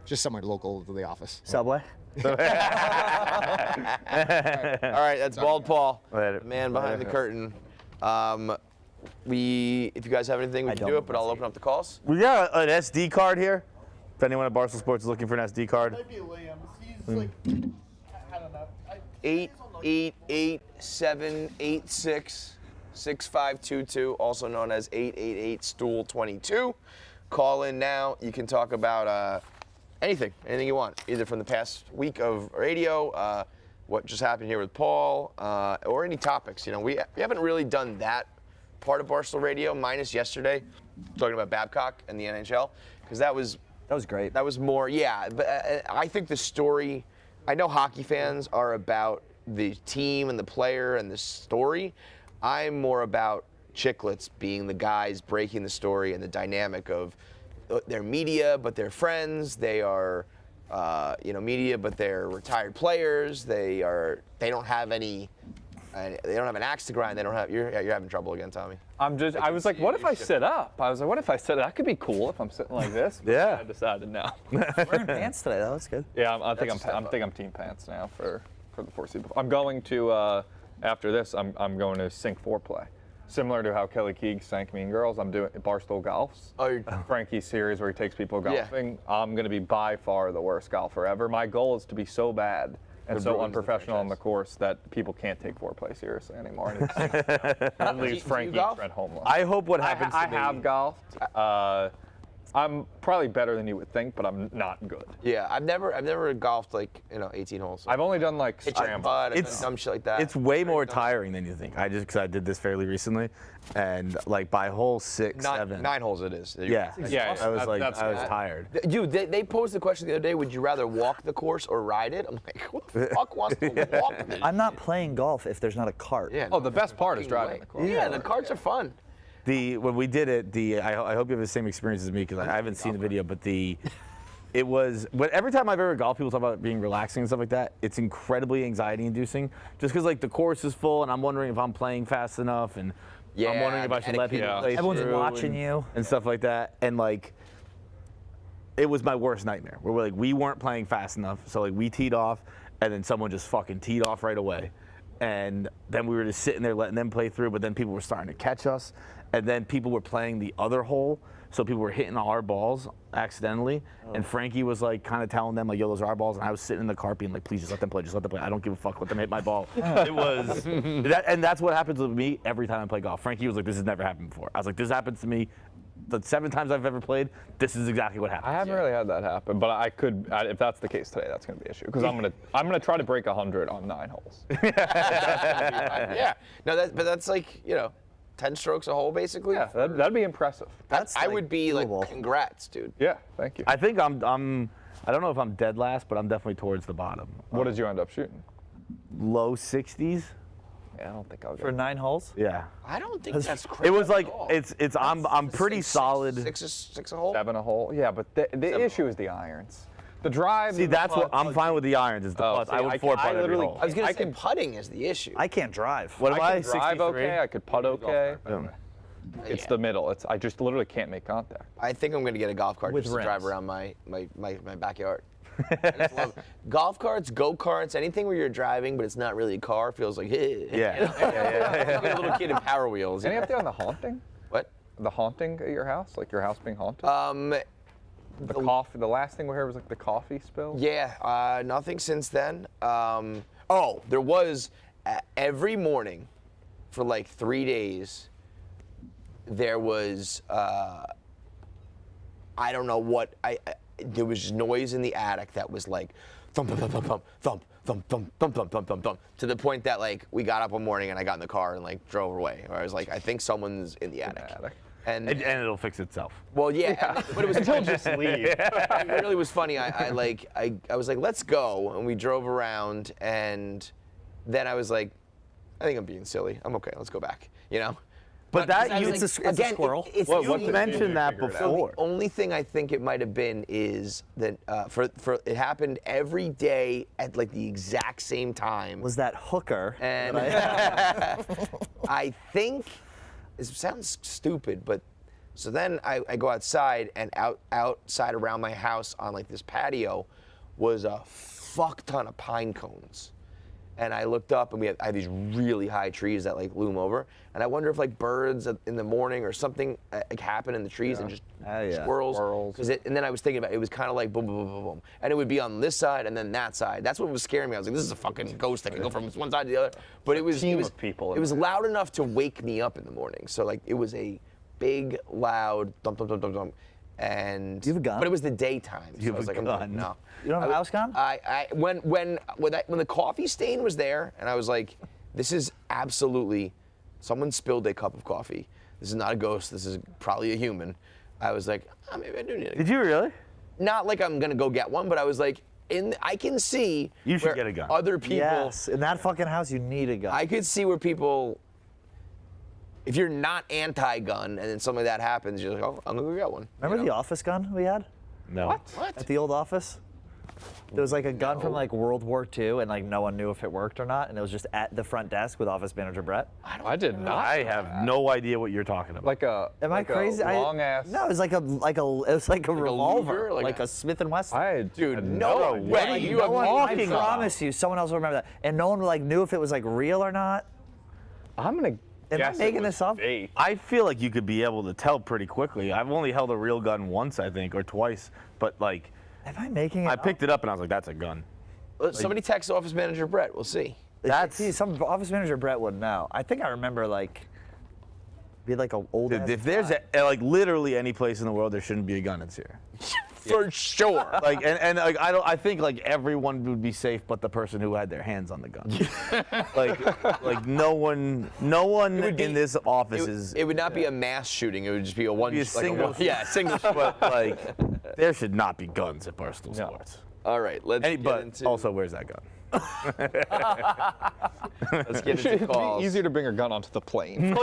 Just somewhere local to the office. Subway. All right, that's Bald Paul, Later. the man behind the curtain. If you guys have anything, we can don't do it, but I'll open up the calls. We got an SD card here. If anyone at Barstool Sports is looking for an SD card. Might be Liam. He's like, I don't know. 888-786-6522, also known as 888-STOOL22. Call in now. You can talk about anything you want, either from the past week of radio, what just happened here with Paul, or any topics. You know, we haven't really done that part of Barstool Radio, minus yesterday, talking about Babcock and the NHL, because that was great. That was more, yeah. But I think the story, I know hockey fans are about the team and the player and the story. I'm more about Chicklets being the guys breaking the story and the dynamic of their media, but they're friends. They are, media, but they're retired players. They don't have any. They don't have an axe to grind. You're having trouble again, Tommy. I was like, what if I sit up? I was like, what if I sit up? That could be cool if I'm sitting like this. But Yeah. I decided no. Wearing pants today, though. That's good. Yeah, I think I'm team pants now for the foreseeable. I'm going to after this. I'm going to sink foreplay, similar to how Kelly Keegs sank Mean Girls. I'm doing Barstool Golfs. Oh, Frankie's series where he takes people golfing. I'm going to be by far the worst golfer ever. My goal is to be so bad and so unprofessional on the course that people can't take foreplay seriously anymore. And leaves Frankie and Trent homeless. I hope what happens I to me. have golfed. I'm probably better than you would think, but I'm not good. Yeah, I've never golfed 18 holes. I've only done like hit your scramble. butt, I've done dumb shit like that. It's way more tiring than you think. Because I did this fairly recently, and like by hole 6, 7. 9 holes it is. Yeah. Yeah, I was that's I was bad. tired. Dude, they posed the question the other day, would you rather walk the course or ride it? I'm like, who the fuck wants to walk this? I'm not playing golf if there's not a cart. Yeah, Oh, the best part is driving way. the course. Yeah, the carts are fun. When we did it, I hope you have the same experience as me because I haven't seen the video, but every time I've ever golfed, people talk about it being relaxing and stuff like that. It's incredibly anxiety-inducing, just because like the course is full, and I'm wondering if I'm playing fast enough, and I'm wondering if I should let people play Everyone's through watching you and stuff like that, and like it was my worst nightmare. Where we weren't playing fast enough, so like we teed off, and then someone just fucking teed off right away. And then we were just sitting there letting them play through, but then people were starting to catch us. And then people were playing the other hole, so people were hitting our balls accidentally. And Frankie was like kind of telling them like, yo, those are our balls. And I was sitting in the cart being like, please just let them play, just let them play. I don't give a fuck, let them hit my ball. It was, and that's what happens with me every time I play golf. Frankie was like, this has never happened before. I was like, this happens to me the 7 times I've ever played. This is exactly what happens. I haven't really had that happen, but I could. If that's the case today, that's going to be an issue because I'm gonna try to break 100 on 9 holes. Yeah. No, that's like 10 strokes a hole basically. Yeah, that'd be impressive. I would be doable. like, congrats, dude. Yeah, thank you. I think I don't know if I'm dead last, but I'm definitely towards the bottom. What did you end up shooting? Low 60s. Yeah, I don't think I'll get for 9 holes. Yeah. I don't think that's crazy. It was like at all. I'm pretty solid. Six a hole. 7 a hole. Yeah, but the issue is the irons. The drive. See, that's what I'm fine with the irons. Is the putts. see, I would I 4 putt every literally- hole. I was gonna I say can- putting is the issue. I can't drive. What am I? I can drive 63? okay. I could putt okay. Yeah. It's the middle. I just literally can't make contact. I think I'm gonna get a golf cart With just to drive rims. around my backyard. I just love golf carts, go-karts, anything where you're driving, but it's not really a car. Feels like, hey. Yeah. Like a little kid in Power Wheels. Any update on the haunting? What? The haunting at your house? Like your house being haunted? The coffee. The last thing we heard was like the coffee spill. Yeah, nothing since then. There was every morning for like 3 days. There was I don't know what there was noise in the attic that was like thump thump thump thump thump thump thump thump thump thump thump thump to the point that like we got up one morning and I got in the car and like drove away. Or I was like, I think someone's in the attic. And it'll fix itself. well, yeah. But it was Until just leave. it really was funny. I was like, let's go, and we drove around, and then I was like, I think I'm being silly. I'm okay. Let's go back. You know. But that I was you like, it's a squirrel. you mentioned that before. The only thing I think it might have been is that it happened every day at like the exact same time. Was that hooker? And I think it sounds stupid, but so then I go outside, and outside around my house on like this patio was a fuck ton of pine cones. And I looked up, and I have these really high trees that like loom over, and I wonder if like birds in the morning or something like happen in the trees and just squirrels. And then I was thinking about it was kind of like boom, boom, boom, boom, boom, and it would be on this side and then that side. That's what was scaring me. I was like, this is a fucking ghost that can go from one side to the other. But it was loud enough to wake me up in the morning. So like it was a big, loud thump, thump, thump, thump, thump. And Do you have a gun? But it was the daytime. So You have I was a like, gun? no. You don't have a house gun? When the coffee stain was there, and I was like, this is absolutely, someone spilled a cup of coffee. This is not a ghost. This is probably a human. I was like, maybe I do need a gun. Did you really? Not like I'm gonna go get one, but I was like, I can see You should where get a gun. other people. Yes. In that fucking house, you need a gun. I could see where people. If you're not anti-gun and then something like that happens, you're like, oh, I'm gonna go get one. Remember the office gun we had No. What? at the old office? There was like a gun from like World War II, and like no one knew if it worked or not, and it was just at the front desk with office manager Brett. I did not. I have no idea what you're talking about. Like a. Am I like a crazy? long ass. No, it was like a revolver, Luger, like a Smith and Wesson. Dude, no way. Like, You no are one, walking I on. promise you, someone else will remember that, and no one like knew if it was like real or not. I'm gonna. Am I guess it making was this up? fake. I feel like you could be able to tell pretty quickly. I've only held a real gun once, I think, or twice. But like, Am I making it I picked it up and I was like, that's a gun. Somebody text office manager Brett. We'll see. See, some office manager Brett would know. I think I remember like be like an old. If there's like literally any place in the world there shouldn't be a gun, it's here. For sure. Like and like I think like everyone would be safe but the person who had their hands on the gun. like no one in this office is. It would not be a mass shooting. It would just be a one. Be a like single. single. But like there should not be guns at Barstool Sports. All right, let's get But into. also, where's that gun? Let's get into It'd calls. be easier to bring a gun onto the plane.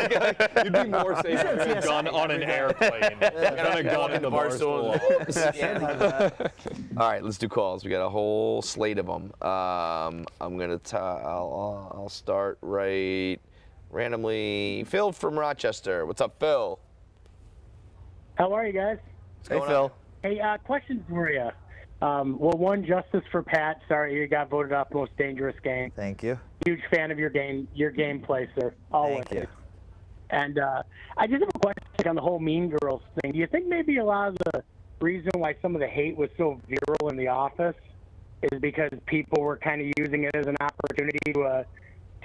You'd be more safe having a gun on an airplane than a gun in the Barstool. All right, let's do calls. We got a whole slate of them. I'm gonna. I'll start right randomly. Phil from Rochester. What's up, Phil? How are you guys? Hey, Phil. Hey, question for you. Well, one, justice for Pat. Sorry, you got voted off most dangerous game. Thank you. Huge fan of your gameplay, sir. Always. Thank you. And I just have a question on the whole Mean Girls thing. Do you think maybe a lot of the reason why some of the hate was so virile in The Office is because people were kind of using it as an opportunity to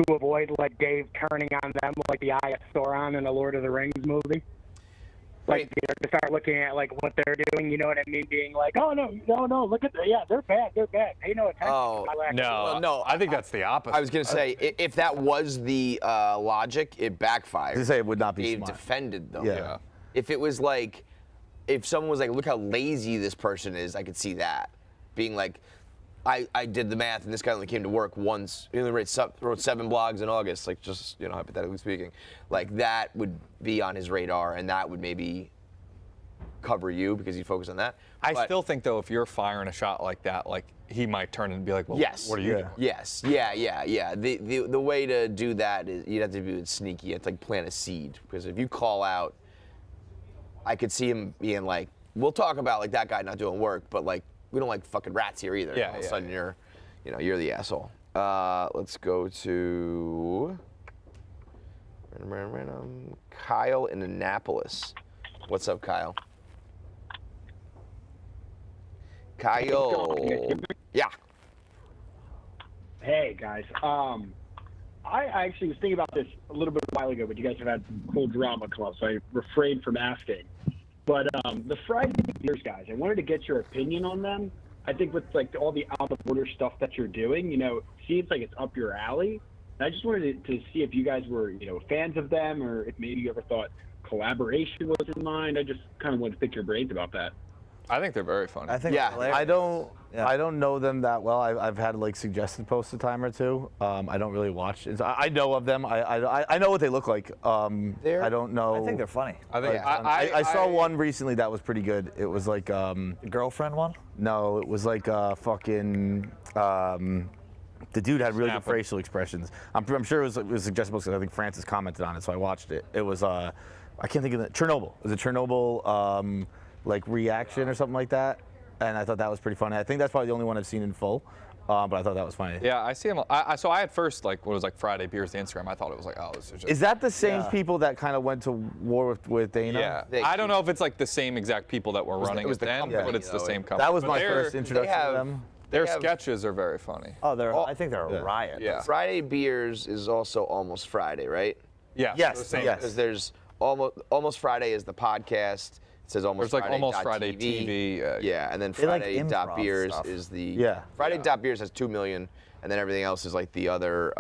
avoid like Dave turning on them like the Eye of Sauron in a Lord of the Rings movie? Like, you know, to start looking at like what they're doing, you know what I mean? Being like, oh no, look at they're bad, Pay no attention. Oh, No, I think that's the opposite. I was gonna say if that was the logic, it backfired. To say it would not be Dave smart. defended them. Yeah. If it was like, if someone was like, look how lazy this person is, I could see that being like, I did the math and this guy only came to work once. He only wrote 7 blogs in August, like just, you know, hypothetically speaking. Like that would be on his radar and that would maybe cover you because he'd focus on that. I But- still think though, if you're firing a shot like that, like he might turn and be like, well, Yes. what are you doing? Yes. Yeah. The way to do that is you'd have to be sneaky. You have to like plant a seed because if you call out, I could see him being like, we'll talk about like that guy not doing work, but like we don't like fucking rats here either. Yeah, All of a yeah, sudden you're the asshole. Let's go to random. Kyle in Annapolis. What's up, Kyle? Kyle. Yeah. Hey guys, I actually was thinking about this a little bit a while ago, but you guys have had some cool drama come up, so I refrained from asking. But the Friday beers guys, I wanted to get your opinion on them. I think with like all the out of order stuff that you're doing, seems like it's up your alley. And I just wanted to see if you guys were, fans of them, or if maybe you ever thought collaboration was in mind. I just kind of wanted to pick your brains about that. I think they're very funny. I think Yeah, it's hilarious. I don't know them that well. I've had like suggested posts a time or two. I don't really watch. I know of them. I know what they look like. I don't know. I think they're funny. I think I saw one recently that was pretty good. It was like The girlfriend one? no, it was like fucking. The dude had really good Snapper. facial expressions. I'm sure it was suggested because I think Francis commented on it, so I watched it. It was I can't think of it. Chernobyl. It was a Chernobyl like reaction or something like that, and I thought that was pretty funny. I think that's probably the only one I've seen in full, but I thought that was funny. Yeah, I see him. So I had first like what was like Friday beers the Instagram. I thought it was like, oh, this is just. Is that the same people that kind of went to war with Dana? Yeah. They I don't know if it's like the same exact people that were running it was it the then, company, but it's the though. same company. That was But my their- first introduction have- to them. Their have- sketches are very funny. Oh, I think they're a riot. Yeah. Friday beers is also Almost Friday, right? Yeah. Yes, the same. yes. Because there's Almost Friday is the podcast. It says Almost There's like Friday. Almost Friday TV. Yeah, and then They like Friday improv Beers stuff. is the Yeah. Friday Beers has 2 million, and then everything else is like the other.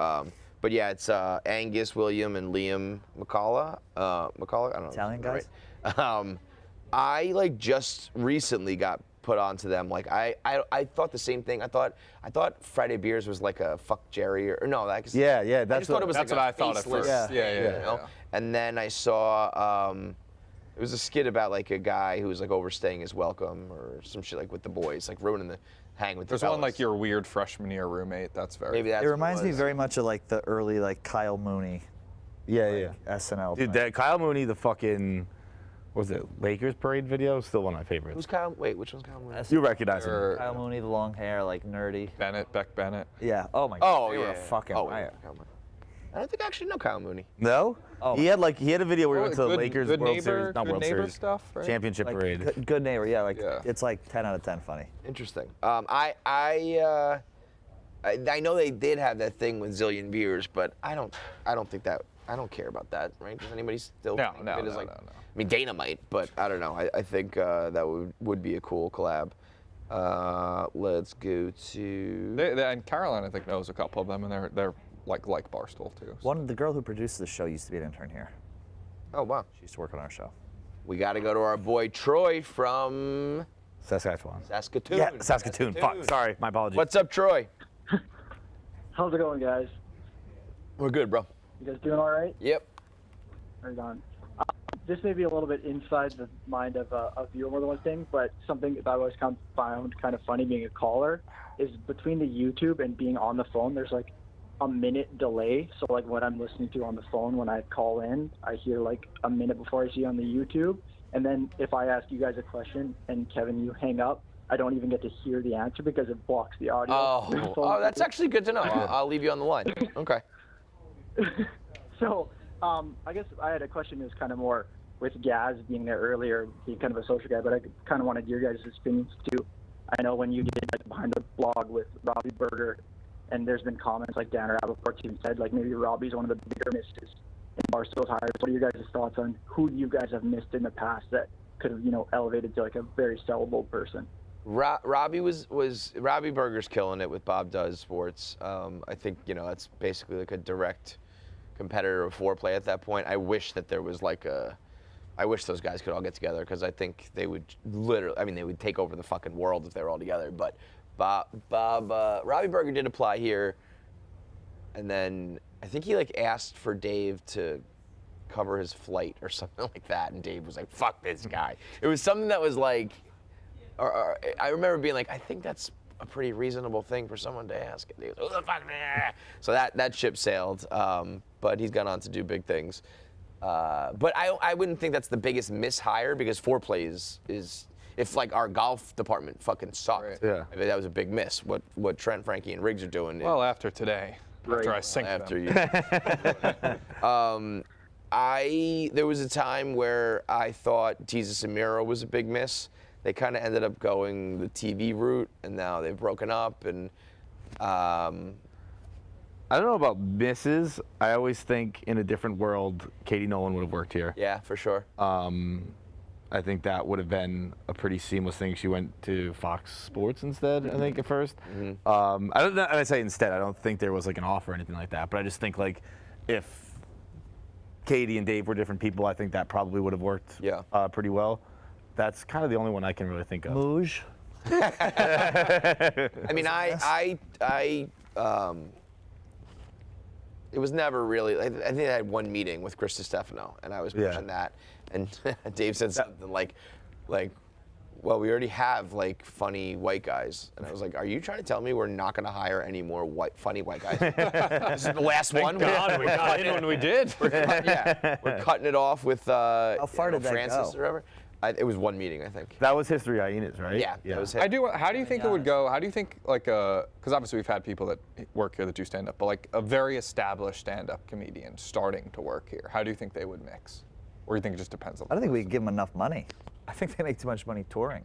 But yeah, it's Angus, William, and Liam McCullough. McCullough, I don't know. Italian guys? Right? I like just recently got put onto them. Like I thought the same thing. I thought Friday Beers was like a fuck Jerry or no. That Yeah, I that's just thought it was That's like what a I thought at faceless, first. Yeah. you know? And then I saw it was a skit about like a guy who was like overstaying his welcome or some shit like with the boys, like ruining the hang with There's the fellas. one like your weird freshman year roommate. That's very. Maybe that's It what reminds me was. very much of like the early like Kyle Mooney yeah. SNL. Dude, thing. that Kyle Mooney, the fucking, what was it, Lakers parade video? Still one of my favorites. Who's Kyle? Wait, which one's Kyle? Mooney? You recognize him? Or Kyle Mooney, the long hair, like nerdy. Beck Bennett. Yeah. Oh my Oh God. They yeah. were a fucking oh, riot. Kyle Mooney. I don't think I actually know Kyle Mooney. No? Oh. He had a video where he Oh, went to the good- Lakers good World neighbor- Series, not good World neighbor Series, stuff, right? championship Like, parade. good neighbor. Yeah. Like Yeah. it's like 10 out of 10 funny. Interesting. I know they did have that thing with Zillion Beers, but I don't care about that, right? Does anybody still No, think no, of it as no, like? no, no. I mean, Dana might, but I don't know. I think that would be a cool collab. Let's go to. And Caroline, I think, knows a couple of them, and they're like Barstool too. So. The girl who produced the show used to be an intern here. Oh wow. She used to work on our show. We got to go to our boy Troy from Saskatchewan. Saskatoon. Yeah, Saskatoon. Fuck, sorry, my apologies. What's up, Troy? How's it going, guys? We're good, bro. You guys doing all right? Yep. Right on. This may be a little bit inside the mind of a viewer more than one thing, but something that I always found kind of funny being a caller is between the YouTube and being on the phone, there's like a minute delay. So like what I'm listening to on the phone when I call in, I hear like a minute before I see on the YouTube. And then if I ask you guys a question and Kevin, you hang up, I don't even get to hear the answer because it blocks the audio. Oh, that's actually good to know. I'll leave you on the line. Okay. So, I guess I had a question that's kind of more with Gaz being there earlier, being kind of a social guy, but I kind of wanted your guys' opinions too. I know when you did like, behind the blog with Robby Berger, and there's been comments like Dan Rappaport's even said, like maybe Robbie's one of the bigger misses in Barstool's hires. What are your guys' thoughts on who you guys have missed in the past that could have, elevated to like a very sellable person? Robby Berger's killing it with Bob Does Sports. I think that's basically like a direct competitor of foreplay at that point. I wish that there was I wish those guys could all get together because I think they would they would take over the fucking world if they were all together. But Robby Berger did apply here, and then I think he asked for Dave to cover his flight or something like that. And Dave was like, fuck this guy. It was something that was like, or I remember being like, I think that's a pretty reasonable thing for someone to ask. And he goes, oh, fuck me. So that ship sailed, but he's gone on to do big things. But I wouldn't think that's the biggest mishire because foreplay is if like our golf department fucking sucked. Right. Yeah. I mean, that was a big miss. What Trent, Frankie, and Riggs are doing. Well, after today, after I sink after them. you. There was a time where I thought Jesus and Miro was a big miss. They kind of ended up going the TV route, and now they've broken up. And I don't know about misses. I always think in a different world, Katie Nolan would have worked here. yeah, for sure. I think that would have been a pretty seamless thing. She went to Fox Sports instead, I think, at first. I don't know, and I say instead, I don't think there was like an offer or anything like that, but I just think like if Katie and Dave were different people, I think that probably would have worked pretty well. That's kind of the only one I can really think of. Mouge. I mean, it was never really. I think I had one meeting with Chris Stefano, and I was pushing that, and Dave said something like, well, we already have like funny white guys, and I was like, are you trying to tell me we're not going to hire any more funny white guys? This is the last one. God, we got in when we did. We're cutting it off with How far did that Francis go? or whatever. It was one meeting, I think. That was History Hyenas, right? Yeah, that was it. How do you think it would go? How do you think like because obviously we've had people that work here that do stand up, but like a very established stand-up comedian starting to work here, how do you think they would mix? Or do you think it just depends on? I don't think we can give them enough money. I think they make too much money touring.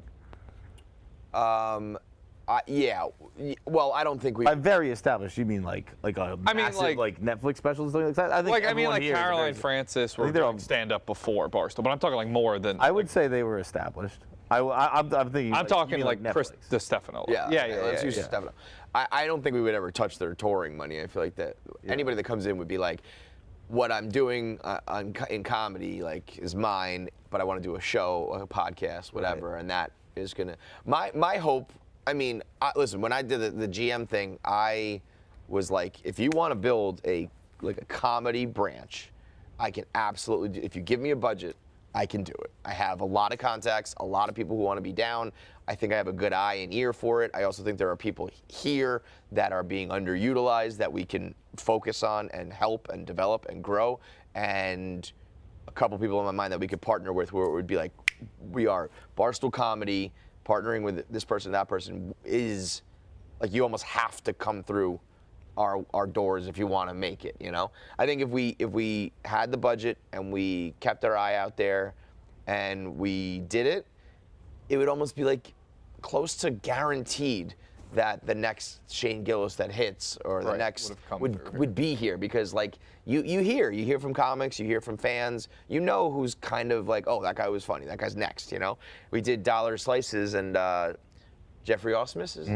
Yeah. Well, I don't think we. By very established, you mean like a massive like Netflix specials, something like that? I think like here is Caroline very- Francis were think they're doing all- stand-up before Barstool, but I'm talking like more than. I would say they were established. I'm thinking. I'm talking you mean like Chris Netflix. DeStefano. Yeah, let's use yeah. Stefano. I don't think we would ever touch their touring money. I feel like that anybody that comes in would be like, what I'm doing in comedy like is mine, but I want to do a show, a podcast, whatever, and that is gonna. My hope. I mean, listen. When I did the GM thing, I was like, if you want to build a comedy branch, I can absolutely do. If you give me a budget, I can do it. I have a lot of contacts, a lot of people who want to be down. I think I have a good eye and ear for it. I also think there are people here that are being underutilized that we can focus on and help and develop and grow. And a couple people in my mind that we could partner with where it would be like, we are Barstool Comedy, partnering with this person, that person is like, you almost have to come through our doors if you want to make it, you know? I think if we had the budget and we kept our eye out there and we did it, it would almost be like close to guaranteed that the next Shane Gillis that hits or the next would be here, because like you hear from comics, you hear from fans, you know who's kind of like, oh, that guy was funny, that guy's next, you know? We did Dollar Slices and Jeffrey Osmus is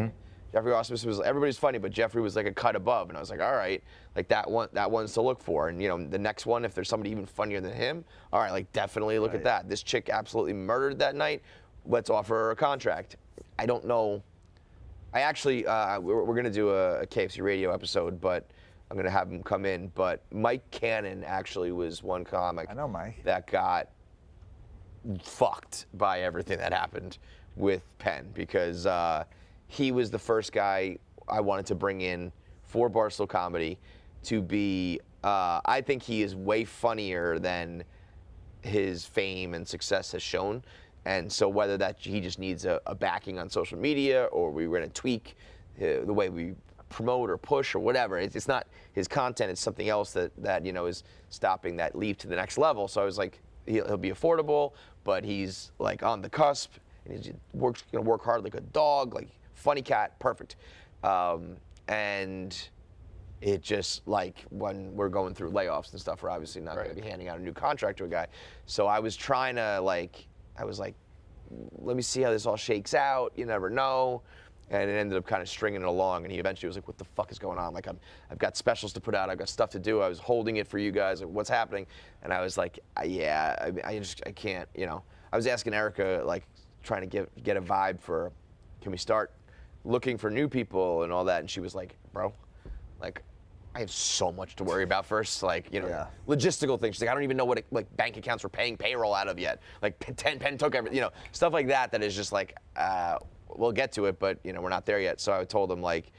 Jeffrey Osmus was, everybody's funny, but Jeffrey was like a cut above, and I was like, all right, like that one's to look for, and you know, the next one, if there's somebody even funnier than him, all right, like definitely look at that. This chick absolutely murdered that night. Let's offer her a contract. I don't know. I actually, we're gonna do a KFC Radio episode, but I'm gonna have him come in. But Mike Cannon actually was one comic. I know Mike. That got fucked by everything that happened with Penn, because he was the first guy I wanted to bring in for Barstool Comedy to be, I think he is way funnier than his fame and success has shown. And so whether that he just needs a backing on social media, or we're going to tweak the way we promote or push or whatever, it's not his content, it's something else that you know is stopping that leap to the next level. So I was like, he'll be affordable, but he's like on the cusp, and he's going to work hard like a dog, like funny cat, perfect. And it just, like, when we're going through layoffs and stuff, we're obviously not going to be handing out a new contract to a guy. So I was trying to, like, let me see how this all shakes out. You never know. And it ended up kind of stringing it along. And he eventually was like, what the fuck is going on? Like, I've got specials to put out. I've got stuff to do. I was holding it for you guys. Like, what's happening? And I was like, yeah, I can't, you know. I was asking Erica, like, trying to get a vibe for, can we start looking for new people and all that? And she was like, bro, like, I have so much to worry about first, like, logistical things. She's like, I don't even know what bank accounts we're paying payroll out of yet. Like, Penn took everything, stuff like that is just like, we'll get to it, but, we're not there yet. So I told him, like,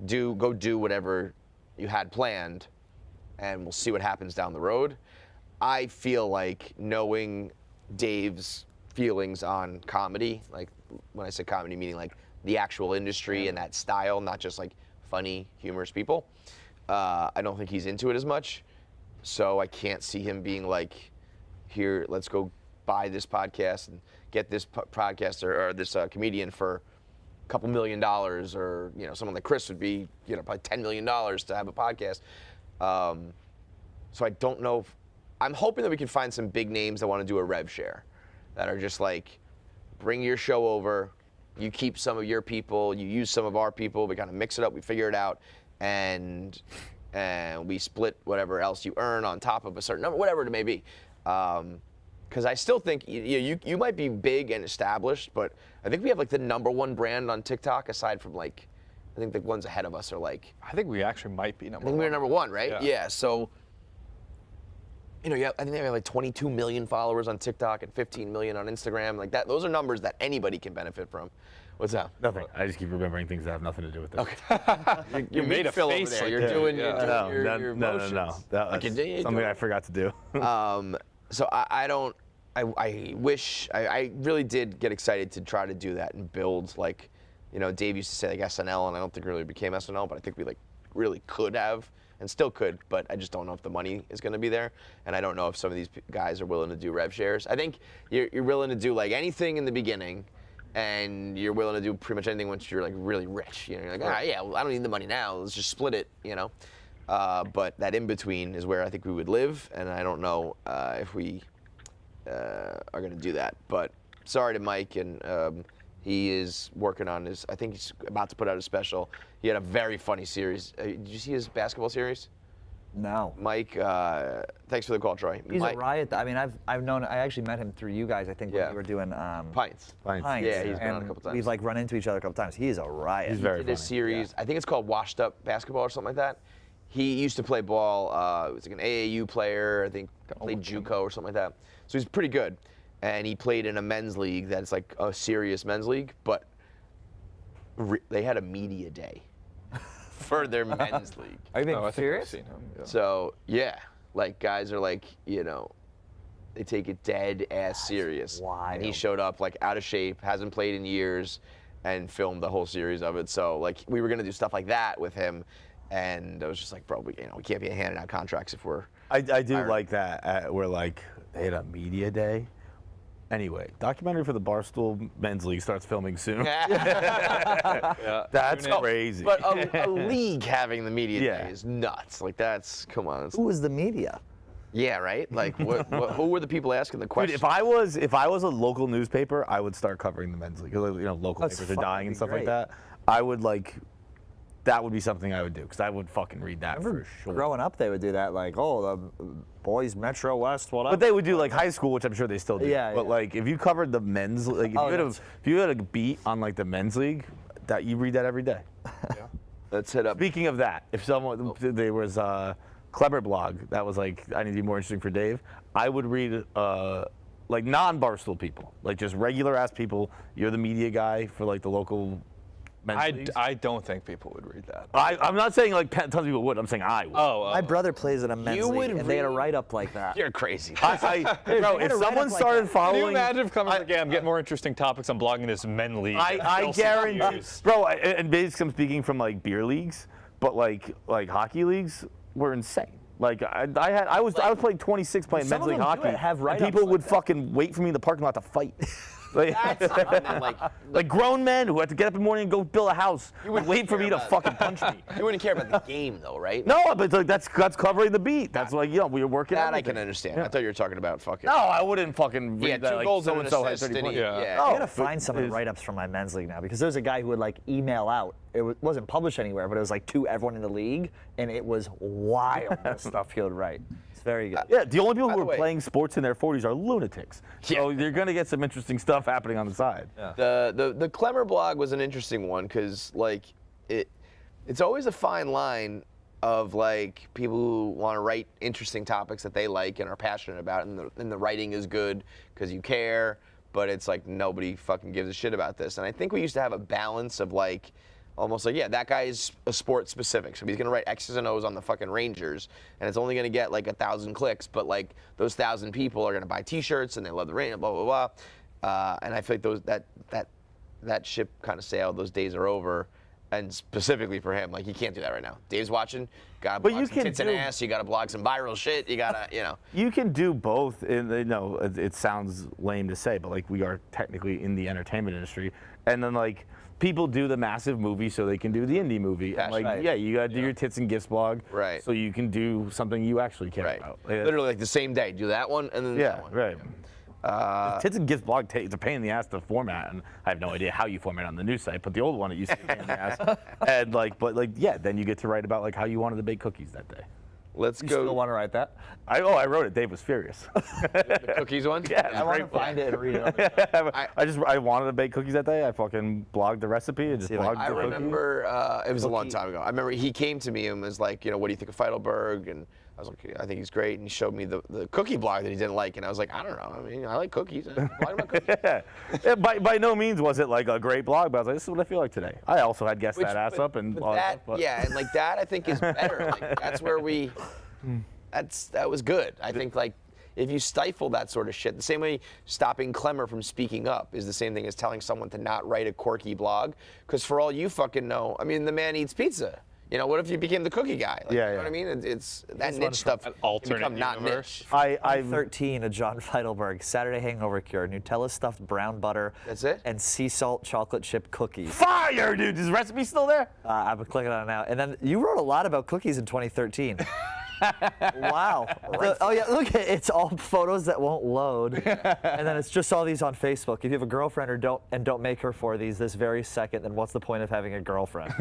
go do whatever you had planned, and we'll see what happens down the road. I feel like knowing Dave's feelings on comedy, like, when I say comedy, meaning, like, the actual industry and that style, not just, like, funny, humorous people. I don't think he's into it as much, so I can't see him being like, here, let's go buy this podcast and get this podcaster or this comedian for a couple $1 million, or someone like Chris would be probably $10 million to have a podcast. So I don't know. I'm hoping that we can find some big names that want to do a rev share, that are just like, bring your show over, you keep some of your people, you use some of our people, we kind of mix it up, we figure it out. And we split whatever else you earn on top of a certain number, whatever it may be. Because I still think you might be big and established, but I think we have like the #1 brand on TikTok, aside from like, I think the ones ahead of us are like. I think we actually might be number I think one. we're #1, right? Yeah. So, I think they have like 22 million followers on TikTok and 15 million on Instagram. Like that, those are numbers that anybody can benefit from. What's that? Nothing. I just keep remembering things that have nothing to do with this. Okay. you made a face over there. You're doing your motions. No. That's something I forgot to do. So I wish, I really did get excited to try to do that and build, like, Dave used to say like SNL, and I don't think it really became SNL, but I think we like really could have and still could, but I just don't know if the money is going to be there, and I don't know if some of these guys are willing to do rev shares. I think you're willing to do like anything in the beginning, and you're willing to do pretty much anything once you're like really rich. You're like, all right, yeah, well, I don't need the money now. Let's just split it, But that in between is where I think we would live, and I don't know if we are going to do that. But sorry to Mike, and he is working on his. I think he's about to put out a special. He had a very funny series. Did you see his basketball series? No. Mike, thanks for the call, Troy. He's a riot. I mean, I've known. I actually met him through you guys. I think when we were doing Pints. Yeah, he's been on a couple times. We've like run into each other a couple times. He's a riot. He's very funny. He did a series. I think it's called Washed Up Basketball or something like that. He used to play ball. He was like an AAU player. I think played JUCO or something like that. So he's pretty good. And he played in a men's league that's like a serious men's league, but they had a media day for their men's league. Are you being serious? I've seen him. Yeah. So yeah, like guys are like, they take it dead ass serious. Wild. And he showed up like out of shape, hasn't played in years, and filmed the whole series of it. So like we were gonna do stuff like that with him, and I was just like, bro, we can't be handing out contracts if we're. I do like that. Where like they had a media day. Anyway, documentary for the Barstool Men's League starts filming soon. That's crazy. But a league having the media day is nuts. Like come on. Who was the media? Yeah, right. Like, who were the people asking the questions? Dude, if I was a local newspaper, I would start covering the Men's League. Local papers are dying and stuff like that. I would like. That would be something I would do, because I would fucking read that for sure. Growing up, they would do that, like, the boys Metro West, whatever. But they would do like high school, which I'm sure they still do. Yeah. But like, if you covered the men's, like, if you had a beat on like the men's league, that you read that every day. Yeah. Let's hit up. Speaking of that, if there was a Clever blog that was like, I need to be more interesting for Dave, I would read like non-Barstool people, like just regular ass people. You're the media guy for like the local. I don't think people would read that. I'm not saying like tons of people would. I'm saying I would. My brother plays in a men's league, and they had a write-up like that. You're crazy. Bro, if someone started following, can you imagine if coming like, I'm getting more interesting topics. I'm blogging this men league. I guarantee, bro. And basically, I'm speaking from like beer leagues, but like hockey leagues were insane. Like I was playing 26 playing men's league hockey. And people would fucking wait for me in the parking lot to fight. Like grown men who had to get up in the morning and go build a house. You would wait for me to fucking punch me. You wouldn't care about the game though, right? No, but like, that's covering the beat. That's like, we were working. That I can understand. Yeah. I thought you were talking about fucking. No, I wouldn't fucking read that. 2 goals and an assist. I gotta find some of the write-ups from my men's league now, because there's a guy who would like email out. It wasn't published anywhere, but it was like to everyone in the league, and it was wild the stuff he would write. It's very good. Yeah, the only people who are playing sports in their 40s are lunatics. So you're gonna get some interesting stuff happening on the side. Yeah. The Clemmer blog was an interesting one, because like it's always a fine line of like people who want to write interesting topics that they like and are passionate about, and the writing is good because you care, but it's like nobody fucking gives a shit about this. And I think we used to have a balance of like, almost like, yeah, that guy is a sport specific, so he's gonna write X's and O's on the fucking Rangers, and it's only gonna get like 1,000 clicks, but like those 1,000 people are gonna buy T-shirts and they love the Rangers, blah blah blah. And I feel like that ship kind of sailed. Those days are over. And specifically for him, like he can't do that right now. Dave's watching, gotta blog some tits and ass, you gotta blog some viral shit, you gotta, you know. You can do both, and it sounds lame to say, but like we are technically in the entertainment industry, and then like people do the massive movie so they can do the indie movie. And like, yeah, you gotta do your tits and gifts blog, right? So you can do something you actually care about. Like, literally like the same day, do that one and then that one. Right. Tits and Gifts blog it's a pain in the ass to format, and I have no idea how you format on the news site, but the old one, it used to be a pain in the ass. And then you get to write about like how you wanted to bake cookies that day. Let's You go. still want to write that? I wrote it. Dave was furious. The cookies one? Yeah, I want to find it and read it. I wanted to bake cookies that day. I fucking blogged the recipe and just blogged the I cookies. remember it was a long time ago. I remember he came to me and was like, you know, what do you think of Feitelberg? And I was like, I think he's great. And he showed me the cookie blog that he didn't like. And I was like, I don't know. I mean, I like cookies. I blog about cookies. Yeah, by no means was it like a great blog, but I was like, this is what I feel like today. I also had guessed that ass up and all that stuff. Yeah, and like that I think is better. Like that's where that was good. I think like if you stifle that sort of shit, the same way stopping Clemmer from speaking up is the same thing as telling someone to not write a quirky blog. Because for all you fucking know, I mean, the man eats pizza. You know, what if you became the cookie guy? Like, you know what I mean? It's that niche stuff can become not niche. I'm 13, a John Feitelberg, Saturday hangover cure, Nutella stuffed brown butter. That's it? And sea salt chocolate chip cookies. Fire, dude! Is the recipe still there? I'm clicking on it now. And then you wrote a lot about cookies in 2013. Wow. Oh yeah, look, it's all photos that won't load, and then it's just all these on Facebook. If you have a girlfriend or don't make her for these this very second, then what's the point of having a girlfriend?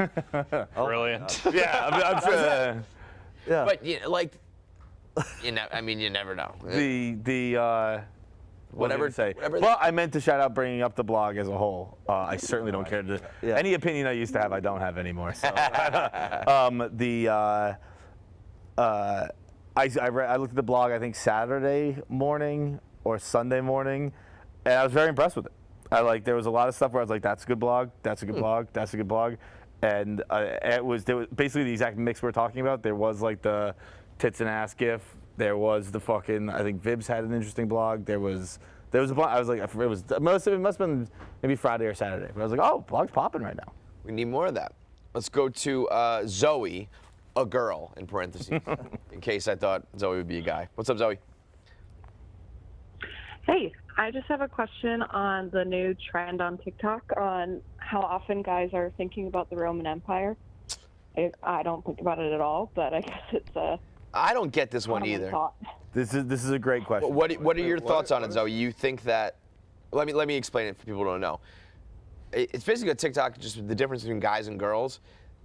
Brilliant. Yeah, I'm sure. Yeah. But I mean, you never know. Whatever to say. Well, I meant to shout out bringing up the blog as a whole. I certainly don't care to. Any opinion I used to have, I don't have anymore. So, I looked at the blog, I think Saturday morning or Sunday morning, and I was very impressed with it. There was a lot of stuff where I was like, that's a good blog, that's a good blog, that's a good blog. And there was basically the exact mix we're talking about. There was like the tits and ass gif. There was the fucking, I think Vibs had an interesting blog. There was a blog, I was like, it must have been maybe Friday or Saturday. But I was like, oh, blog's popping right now. We need more of that. Let's go to Zoe. A girl, in parentheses, in case I thought Zoe would be a guy. What's up, Zoe? Hey, I just have a question on the new trend on TikTok on how often guys are thinking about the Roman Empire. I don't think about it at all, but I guess it's a... I don't get this one either. Thought. This is a great question. What are your thoughts on it, Zoe? You think that... Let me explain it for people who don't know. It's basically a TikTok, just the difference between guys and girls.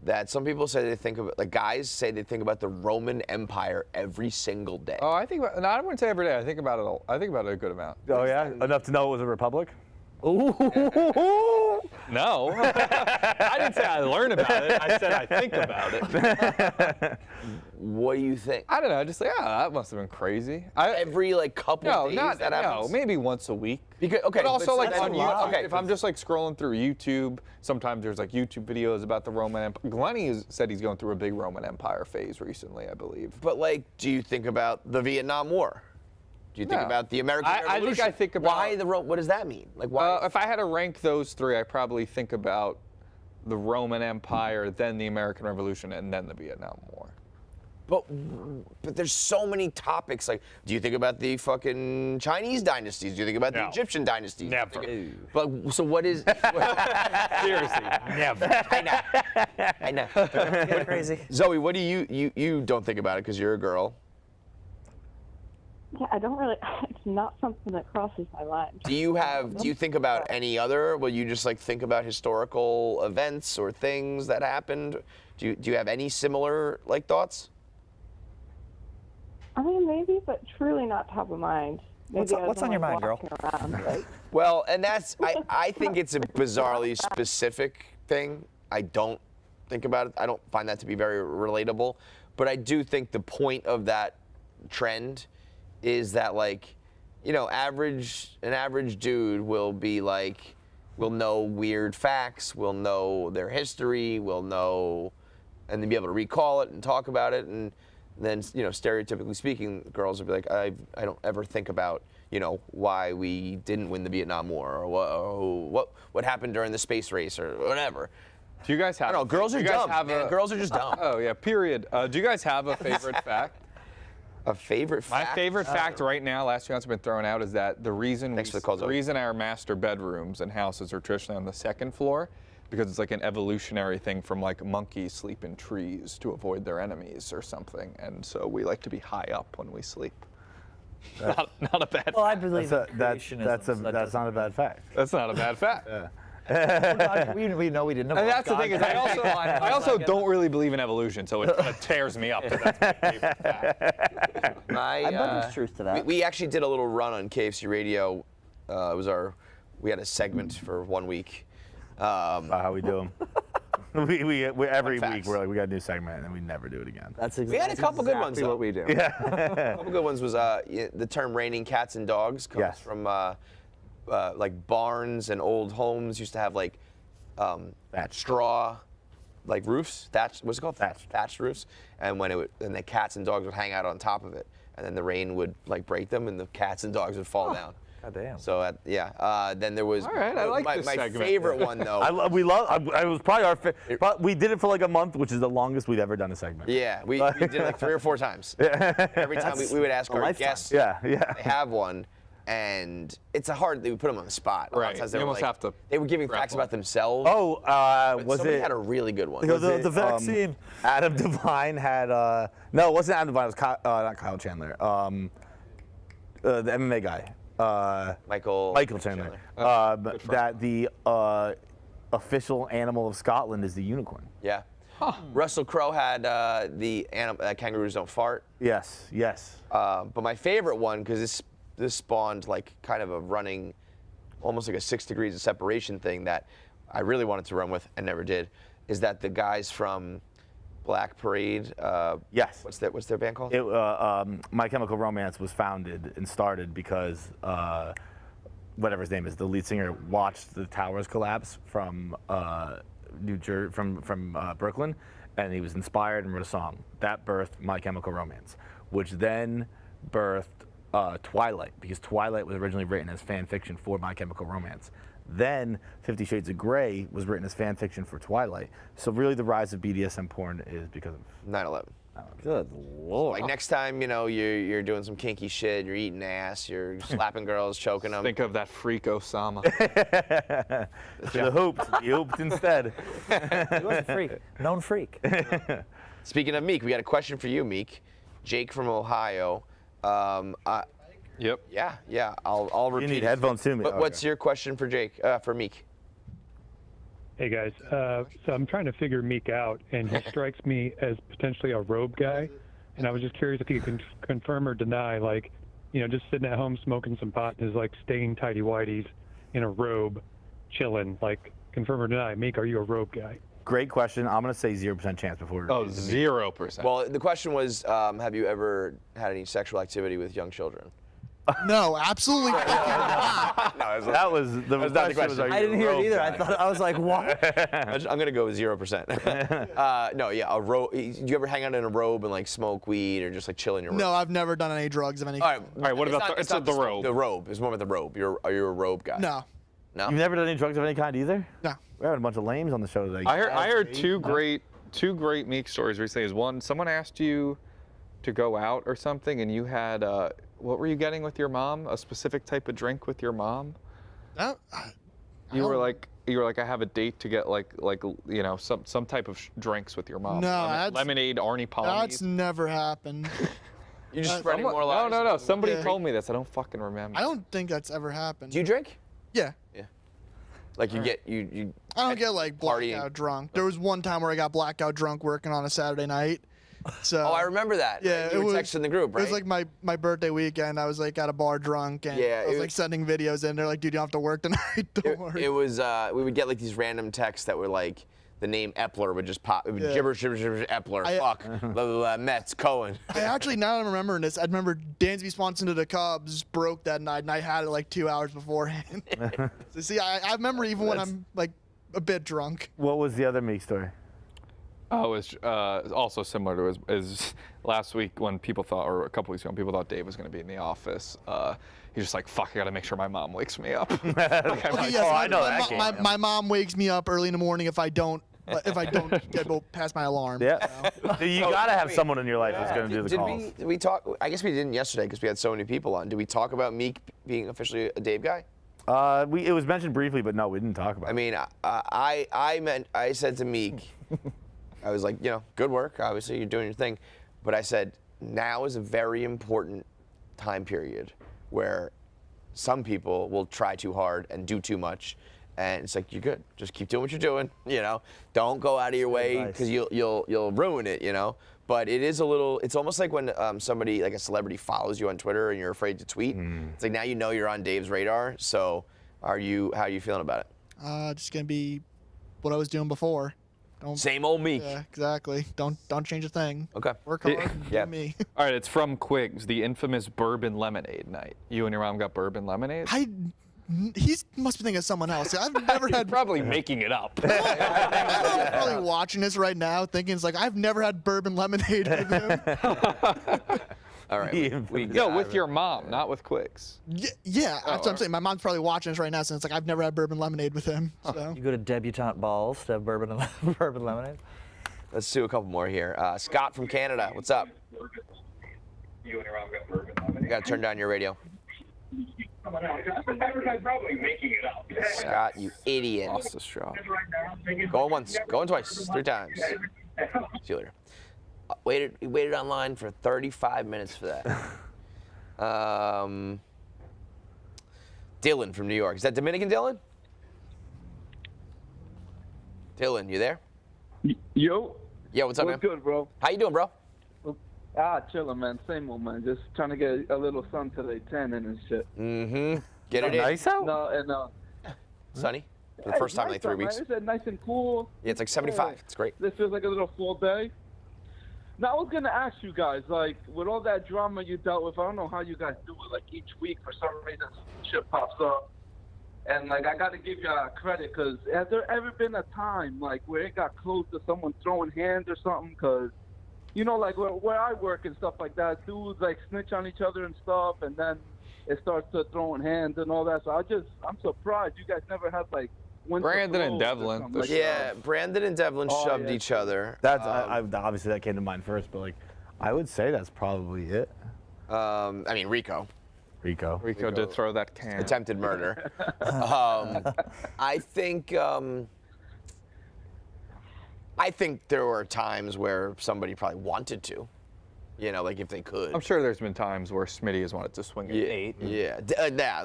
That some people say they think of it, like guys say they think about the Roman Empire every single day. Oh, I wouldn't say every day. I think about it a good amount. Oh yeah, enough to know it was a republic. Ooh. No, I didn't say I learn about it. I said I think about it. What do you think? I don't know. Just like, that must have been crazy. Every couple days that happens? No, maybe once a week. Because, but also like on YouTube. Okay, if I'm just like scrolling through YouTube, sometimes there's like YouTube videos about the Roman Empire. Glennie said he's going through a big Roman Empire phase recently, I believe. But do you think about the Vietnam War? Do you think about the American Revolution? I think about what does that mean? Why? If I had to rank those three, I probably think about the Roman Empire, then the American Revolution, and then the Vietnam War. But there's so many topics. Do you think about the fucking Chinese dynasties? Do you think about the Egyptian dynasties? Never. But so what is? Seriously, never. I know. Crazy. Zoe, what do you don't think about it because you're a girl? Yeah, I don't really. It's not something that crosses my mind. Do you think about any other? Will you just think about historical events or things that happened? Do you have any similar thoughts? I mean, maybe, but truly not top of mind. Maybe what's on your mind, girl? Around, right? Well, and that's I think it's a bizarrely specific thing. I don't think about it. I don't find that to be very relatable. But I do think the point of that trend is that, like, you know, an average dude will be like, will know weird facts, will know their history, will know, and then be able to recall it and talk about it. And then, you know, stereotypically speaking, girls will be like, I don't ever think about, you know, why we didn't win the Vietnam War, or what happened during the space race, or whatever. Do you guys have? I don't know. Girls are dumb. Man. Girls are just dumb. Oh yeah. Period. Do you guys have a favorite fact? A favorite fact? My favorite fact right now, last few months have been thrown out, is that the reason our master bedrooms and houses are traditionally on the second floor, because it's like an evolutionary thing from like monkeys sleep in trees to avoid their enemies or something, and so we like to be high up when we sleep. Not a bad. Well, I believe That's creationism, that's not a bad fact. That's not a bad fact. Yeah. we know we didn't know. And that's the thing, is I also don't really believe in evolution, so it kind of tears me up. That's my favorite fact. I bet there's truth to that. We actually did a little run on KFC Radio. We had a segment for 1 week. How we do them. we every Fun week facts. we're like, we got a new segment, and then we never do it again. That's We had a couple good ones, though. What we do. Yeah. A couple good ones was the term "raining cats and dogs" comes from like barns and old homes used to have like straw, like roofs. What's it called? Thatched roofs. And and the cats and dogs would hang out on top of it, and then the rain would like break them, and the cats and dogs would fall down. God damn. So then there was. All right, I like this my segment. favorite one though. I was probably our but we did it for like a month, which is the longest we've ever done a segment. Yeah, we did it like 3 or 4 times. Every time we would ask our guests. Yeah. They have one, and it's a hard. They would put them on the spot. A lot of Right. times You they were almost have to They were giving wrap facts up. about themselves. Oh, but was somebody it? had a really good one. The vaccine. Adam Devine had no, it wasn't Adam Devine. It was not Kyle Chandler. The MMA guy. Michael Chandler. That the official animal of Scotland is the unicorn. Yeah. Russell Crowe had the kangaroos don't fart. Yes. But my favorite one, because this spawned like kind of a running, almost like a 6 degrees of separation thing that I really wanted to run with and never did, is that the guys from Black Parade. Yes. What's their band called? My Chemical Romance was founded and started because whatever his name is, the lead singer watched the towers collapse from New Jersey, from Brooklyn, and he was inspired and wrote a song that birthed My Chemical Romance, which then birthed Twilight, because Twilight was originally written as fan fiction for My Chemical Romance. Then 50 Shades of Grey was written as fan fiction for Twilight. So really the rise of BDSM porn is because of 9/11. Good lord. Like next time, you know, you're doing some kinky shit, you're eating ass, you're slapping girls, choking them. Think of that freak Osama. the hooped. He hooped instead. He was a freak. Known freak. Speaking of Meek, we got a question for you, Meek. Jake from Ohio. Yep. Yeah. I'll repeat. You need it. headphones too, But what's your question for Jake? For Meek? Hey guys, so I'm trying to figure Meek out, and he strikes me as potentially a robe guy, and I was just curious if he could confirm or deny, like, you know, just sitting at home smoking some pot in his like stained tighty whities in a robe, chilling, like, confirm or deny. Meek, are you a robe guy? Great question. I'm gonna say 0% chance before. Oh, 0%. Well, the question was, have you ever had any sexual activity with young children? No, absolutely fucking not. That was the question. I didn't hear it either. I was like, what? I'm gonna go with 0%. No, yeah, a robe. Do you ever hang out in a robe and like smoke weed or just like chill in your robe? No, I've never done any drugs of any All kind. right. What about the robe? The robe. It's more about the robe. Are you a robe guy? No. No. You've never done any drugs of any kind either? No. We're having a bunch of lames on the show today. I heard two great Meek stories recently. Is one, someone asked you to go out or something, and you had what were you getting with your mom? A specific type of drink with your mom? No. You were like, I have a date to get like you know, some type of drinks with your mom. No, lemonade, Arnie Palmies. That's never happened. You just spreading more lies. No. Somebody told me this. I don't fucking remember. I don't think that's ever happened. Do you drink? Yeah. Like you get you. I don't get like blackout drunk. There was one time where I got blackout drunk working on a Saturday night. So. Oh, I remember that. Yeah, you were texting the group, right? It was like my birthday weekend. I was like at a bar drunk, and I was like sending videos in. They're like, "Dude, you don't have to work tonight. Don't worry." It was we would get like these random texts that were like the name Epler would just pop. It would gibberish, Epler, fuck, blah, blah, blah, Mets, Cohen. I actually, now that I'm remembering this, I remember Dansby sponsored to the Cubs broke that night, and I had it like 2 hours beforehand. So see, I remember even when I'm like a bit drunk. What was the other Meek story? Oh, it's also similar to his last week when people thought, or a couple weeks ago, when people thought Dave was going to be in the office. He's just like, fuck, I got to make sure my mom wakes me up. I know that game. My mom wakes me up early in the morning if I don't get past my alarm. Yeah. You got to have someone in your life that's going to do the calls. Did we talk? I guess we didn't yesterday because we had so many people on. Did we talk about Meek being officially a Dave guy? It was mentioned briefly, but no, we didn't talk about it. I mean, I said to Meek, I was like, good work. Obviously, you're doing your thing. But I said, now is a very important time period where some people will try too hard and do too much. And it's like, you're good. Just keep doing what you're doing. Don't go out of your way because you'll ruin it. But it is it's almost like when somebody, like a celebrity, follows you on Twitter and you're afraid to tweet. It's like now you're on Dave's radar. So how are you feeling about it? Just gonna be what I was doing before. Same old Meek. Yeah, exactly. Don't change a thing. Okay. Work hard. Yeah. Me. All right, it's from Quigs, the infamous bourbon lemonade night. You and your mom got bourbon lemonade? He must be thinking of someone else. I've never had. Probably making it up. I'm probably watching this right now, thinking it's like I've never had bourbon lemonade with him. All right. With your mom, not with Quigs. Yeah, that's what I'm saying. My mom's probably watching this right now, so it's like I've never had bourbon lemonade with him. So. You go to debutante balls to have bourbon lemonade. Let's do a couple more here. Scott from Canada, what's up? You and your mom got bourbon lemonade. You gotta turn down your radio. Probably making it up. Scott, you idiot. Lost this shot. Going once, going twice, 3 times. See you later. We waited online for 35 minutes for that. Dylan from New York. Is that Dominican Dylan? Dylan, you there? Yo. Yeah, what's up, man? What's good, bro? How you doing, bro? Chilling, man. Same old, man. Just trying to get a little sun today, tanning and shit. Mm-hmm. Get it in. Nice out? No, sunny? For the first time in like 3 weeks. Man. It's nice and cool. Yeah, it's like 75. It's great. This feels like a little full day. Now, I was going to ask you guys, like, with all that drama you dealt with, I don't know how you guys do it. Like, each week, for some reason, shit pops up. And, like, I got to give you credit, because has there ever been a time, like, where it got close to someone throwing hands or something? Because, like, where I work and stuff like that, dudes, like, snitch on each other and stuff, and then it starts to throwing hands and all that. So I'm surprised you guys never had, like, Brandon and Devlin. Brandon and Devlin shoved each other. That's obviously that came to mind first, but like, I would say that's probably it. I mean, Rico did throw that can. Attempted murder. I think there were times where somebody probably wanted to, like if they could. I'm sure there's been times where Smitty has wanted to swing at 8. Yeah,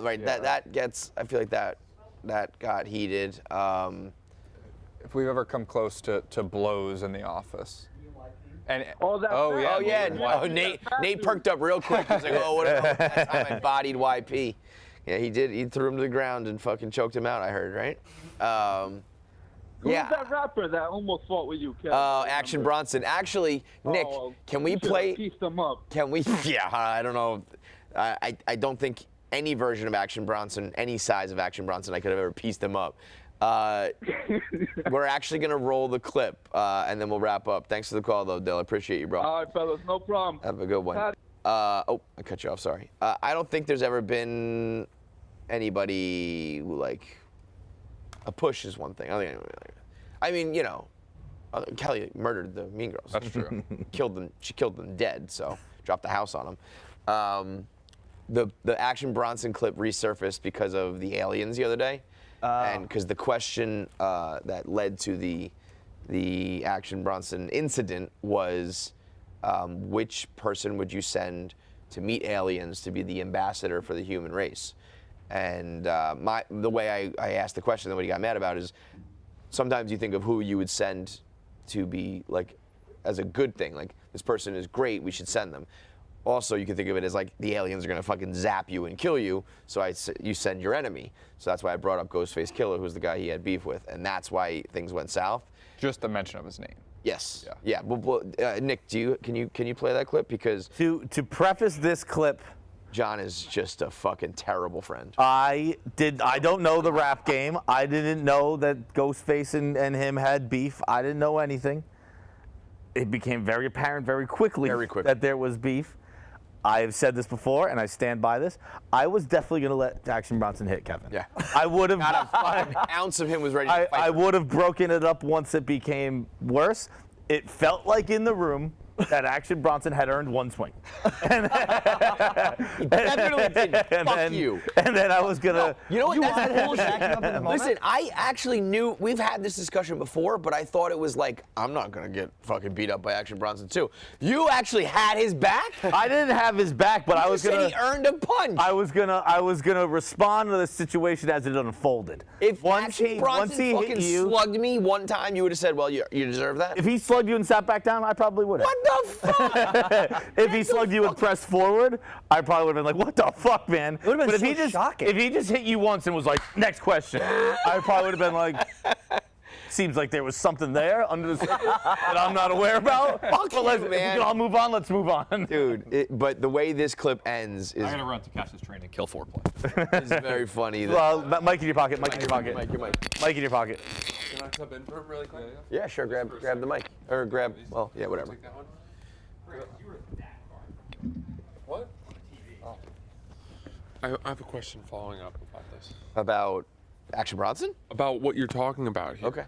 right. Yeah. That gets. I feel like that got heated. If we've ever come close to blows in the office. And Nate perked up real quick. He's like, what about that time I bodied YP? Yeah, he did. He threw him to the ground and fucking choked him out, I heard, right? Who's that rapper that almost fought with you, Kevin? Action Bronson. Actually, Nick, can we play? Pieced them up. Can we? Yeah, I don't know. I don't think any version of Action Bronson, any size of Action Bronson, I could have ever pieced them up. We're actually going to roll the clip, and then we'll wrap up. Thanks for the call, though, Dill. I appreciate you, bro. All right, fellas. No problem. Have a good one. I cut you off. Sorry. I don't think there's ever been anybody who, like, a push is one thing. I mean, Kelly murdered the Mean Girls. That's true. She killed them dead, so dropped the house on them. The Action Bronson clip resurfaced because of the aliens the other day. And because the question that led to the Action Bronson incident was, which person would you send to meet aliens to be the ambassador for the human race? And the way I asked the question, and what he got mad about is, sometimes you think of who you would send to be like as a good thing, like this person is great, we should send them. Also, you can think of it as like the aliens are gonna fucking zap you and kill you, so you send your enemy. So that's why I brought up Ghostface Killer, who's the guy he had beef with, and that's why things went south. Just the mention of his name. Yes. Yeah. Well, Nick, can you play that clip? Because to preface this clip, John is just a fucking terrible friend. I don't know the rap game. I didn't know that Ghostface and him had beef. I didn't know anything. It became very apparent very quickly that there was beef. I've said this before, and I stand by this. I was definitely going to let Action Bronson hit Kevin. Yeah. I would have. Not a fucking ounce of him was ready to fight. I would have broken it up once it became worse. It felt like in the room that Action Bronson had earned one swing. He definitely did. Fuck you. And then I was gonna. You know what? That's bullshit. Listen, I actually knew we've had this discussion before, but I thought it was like I'm not gonna get fucking beat up by Action Bronson too. You actually had his back. I didn't have his back, but I was gonna. Said he earned a punch. I was gonna respond to the situation as it unfolded. If Action Bronson fucking slugged me one time, you would have said, "Well, you deserve that." If he slugged you and sat back down, I probably would have. What the fuck? If he slugged you and pressed forward, I probably would have been like, "What the fuck, man?" It would have been but shocking. If he just hit you once and was like, "Next question," I probably would have been like, "Seems like there was something there under the surface that I'm not aware about." Fuck you, If we man. can all move on, let's move on. Dude, but the way this clip ends is I gotta run to Cassius train and kill foreplay. is very funny. Well, mic in your pocket. Mic in your pocket. Your mic. Mic in your pocket. Can I sub in for him really quick? Yeah, sure. Grab the mic or grab. Well, yeah, whatever. Take that one. What? Oh. I have a question following up about this. About Action Bronson? About what you're talking about here. Okay.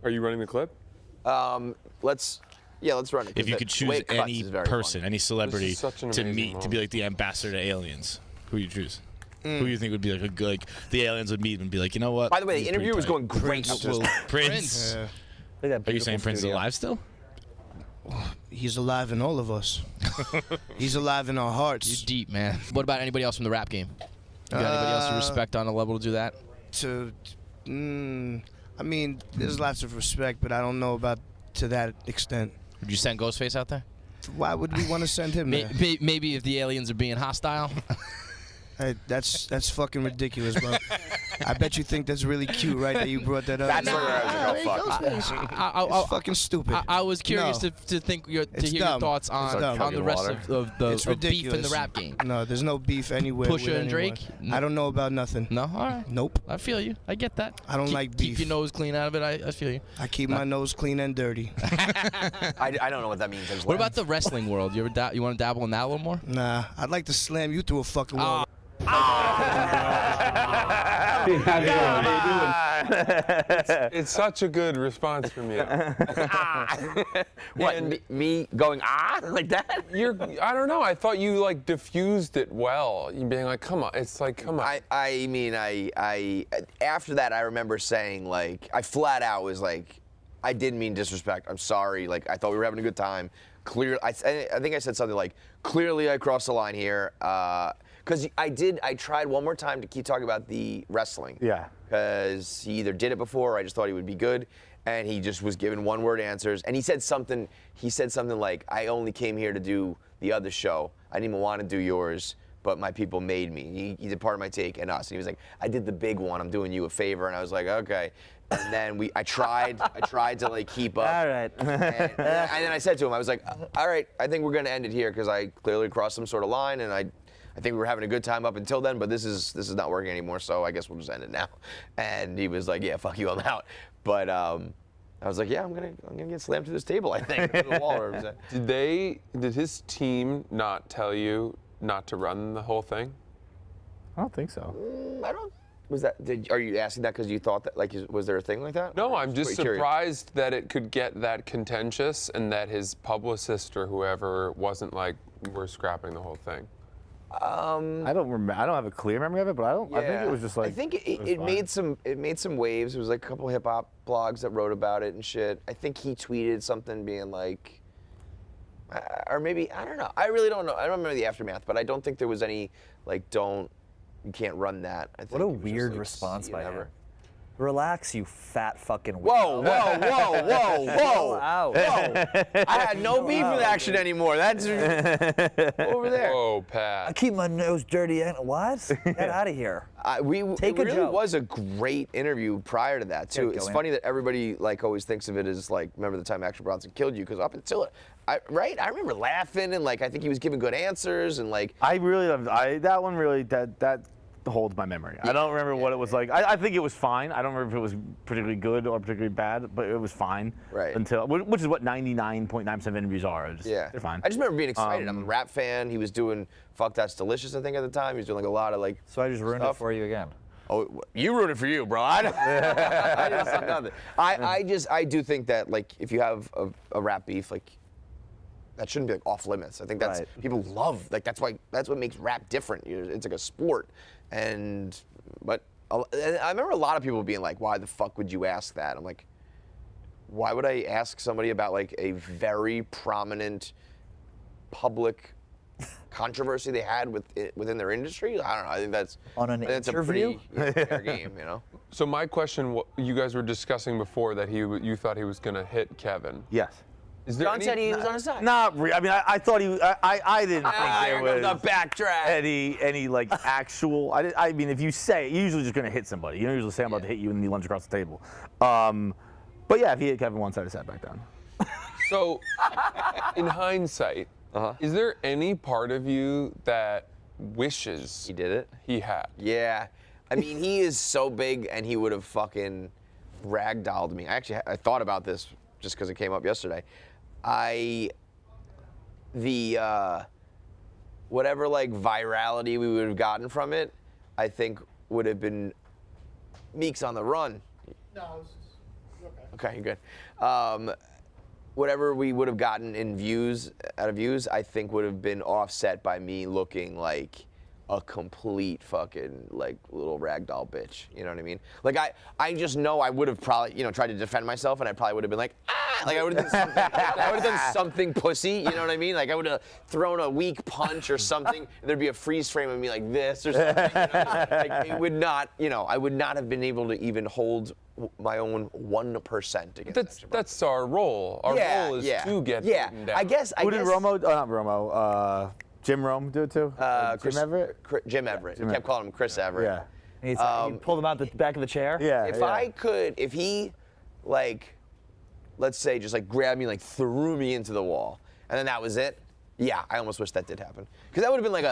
Are you running the clip? Let's run it. If you could choose any person, any celebrity This is such an to amazing meet to be moment. like the ambassador to aliens, who you choose? Who you think would be like a good, like the aliens would meet and be like, you know what? By the way, the he's interview pretty was tight. going great. Prince. Are you saying Prince is alive still? He's alive in all of us. He's alive in our hearts. You're deep, man. What about anybody else from the rap game? You got anybody else you respect on a level to do that? I mean, there's lots of respect, but I don't know about to that extent. Would you send Ghostface out there? Why would we want to send him there? Maybe if the aliens are being hostile. Hey, that's fucking ridiculous, bro. I bet you think that's really cute, right? That you brought that up. That's where I was like, oh, fuck. It's fucking stupid. I was curious No. to hear It's your dumb. thoughts on the rest of It's the beef in the ridiculous. rap game. No, there's no beef anywhere. Pusha with and Drake? anyone. I don't know about nothing. No, all right. Nope. I feel you. I get that. I don't like beef. Keep your nose clean out of it. I feel you. I keep my nose clean and dirty. I don't know what that means. What about the wrestling world? You want to dabble in that a little more? Nah, I'd like to slam you through a fucking wall. It's such a good response from you. What? Me going like that? I don't know. I thought you like diffused it well. You being like, come on. It's like, come on. I mean, after that, I remember saying like, I flat out was like, I didn't mean disrespect. I'm sorry. Like, I thought we were having a good time. I think I said something like, clearly I crossed the line here. Because I tried one more time to keep talking about the wrestling. Yeah. Because he either did it before or I just thought he would be good. And he just was giving one-word answers. And he said something like, I only came here to do the other show. I didn't even want to do yours, but my people made me. He did part of my take and us. And he was like, I did the big one. I'm doing you a favor. And I was like, okay. And then I tried to like keep up. All right. and then I said to him, I was like, all right, I think we're going to end it here because I clearly crossed some sort of line and I think we were having a good time up until then, but this is not working anymore, so I guess we'll just end it now. And he was like, yeah, fuck you, I'm out. But I was like, yeah, I'm gonna get slammed through this table, I think. To the wall. Did his team not tell you not to run the whole thing? I don't think so. I don't. Are you asking that because you thought that, like, was there a thing like that? No, I'm just Curious. surprised that it could get that contentious and that his publicist or whoever wasn't like, we're scrapping the whole thing. I don't remember. I don't have a clear memory of it, but I think it was just like. I think it made some waves. There was like a couple hip hop blogs that wrote about it and shit. I think he tweeted something being like, or maybe I don't know. I really don't know. I don't remember the aftermath, but I don't think there was any like you can't run that. I think What a it was just, weird like, response by him. Relax, you fat fucking. Whoa, whoa, whoa, whoa, whoa, Ow. whoa! I had no beef with Action anymore. That's over there. Whoa, Pat. I keep my nose dirty and what? Get out of here. It really joke. was a great interview prior to that too. Yeah, It's go funny that everybody like always thinks of it as like, remember the time Action Bronson killed you? Because up until it, I remember laughing and like I think he was giving good answers and like. I really loved that one. Really, that holds my memory. I don't remember what it was like. I think it was fine. I don't remember if it was particularly good or particularly bad, but it was fine. Right. Until, which is what 99.9% of interviews are. They're fine. I just remember being excited. I'm a rap fan. He was doing Fuck That's Delicious, I think, at the time. He was doing like a lot of like. So I just ruined it for you again. Oh, you ruined it for you, bro. I didn't say nothing. I do think that like if you have a rap beef, like that shouldn't be like off limits. I think that's people love like that's what makes rap different. It's like a sport, but I remember a lot of people being like, "Why the fuck would you ask that?" I'm like, "Why would I ask somebody about like a very prominent public controversy they had within their industry?" I don't know. I think that's on an interview. A pretty fair game, you know. So my question, you guys were discussing before that you thought he was going to hit Kevin. Yes. Is there John said he was on his side. Not really. I mean, I thought he. I didn't think there was the backtrack. any like actual. I mean, if you say, you're usually just gonna hit somebody. You don't usually say I'm about to hit you and you lunge across the table. But yeah, if he hit Kevin once, I'd have sat back down. So, in hindsight, is there any part of you that wishes he did it? He had. Yeah, I mean, he is so big, and he would have fucking ragdolled me. I thought about this just because it came up yesterday. Whatever like virality we would have gotten from it, I think would have been Meek's on the run. No, okay, good. Whatever we would have gotten in out of views, I think would have been offset by me looking like a complete fucking like little ragdoll bitch. You know what I mean? Like I just know I would have probably tried to defend myself, and I probably would have been like like I would have done something. I would have done something pussy. You know what I mean? Like I would have thrown a weak punch or something. And there'd be a freeze frame of me like this or something. Like it would not. I would not have been able to even hold my own 1% against. That's our role. Our role is to get beaten down. I guess. Who did Romo? Oh, not Romo. Jim Rome do it too? Jim Everett? Jim Everett. Kept calling him Chris Everett. Yeah. He pulled him out the back of the chair? Yeah. If he, like, let's say, just like grabbed me, like threw me into the wall, and then that was it, yeah, I almost wish that did happen. Because that would have been like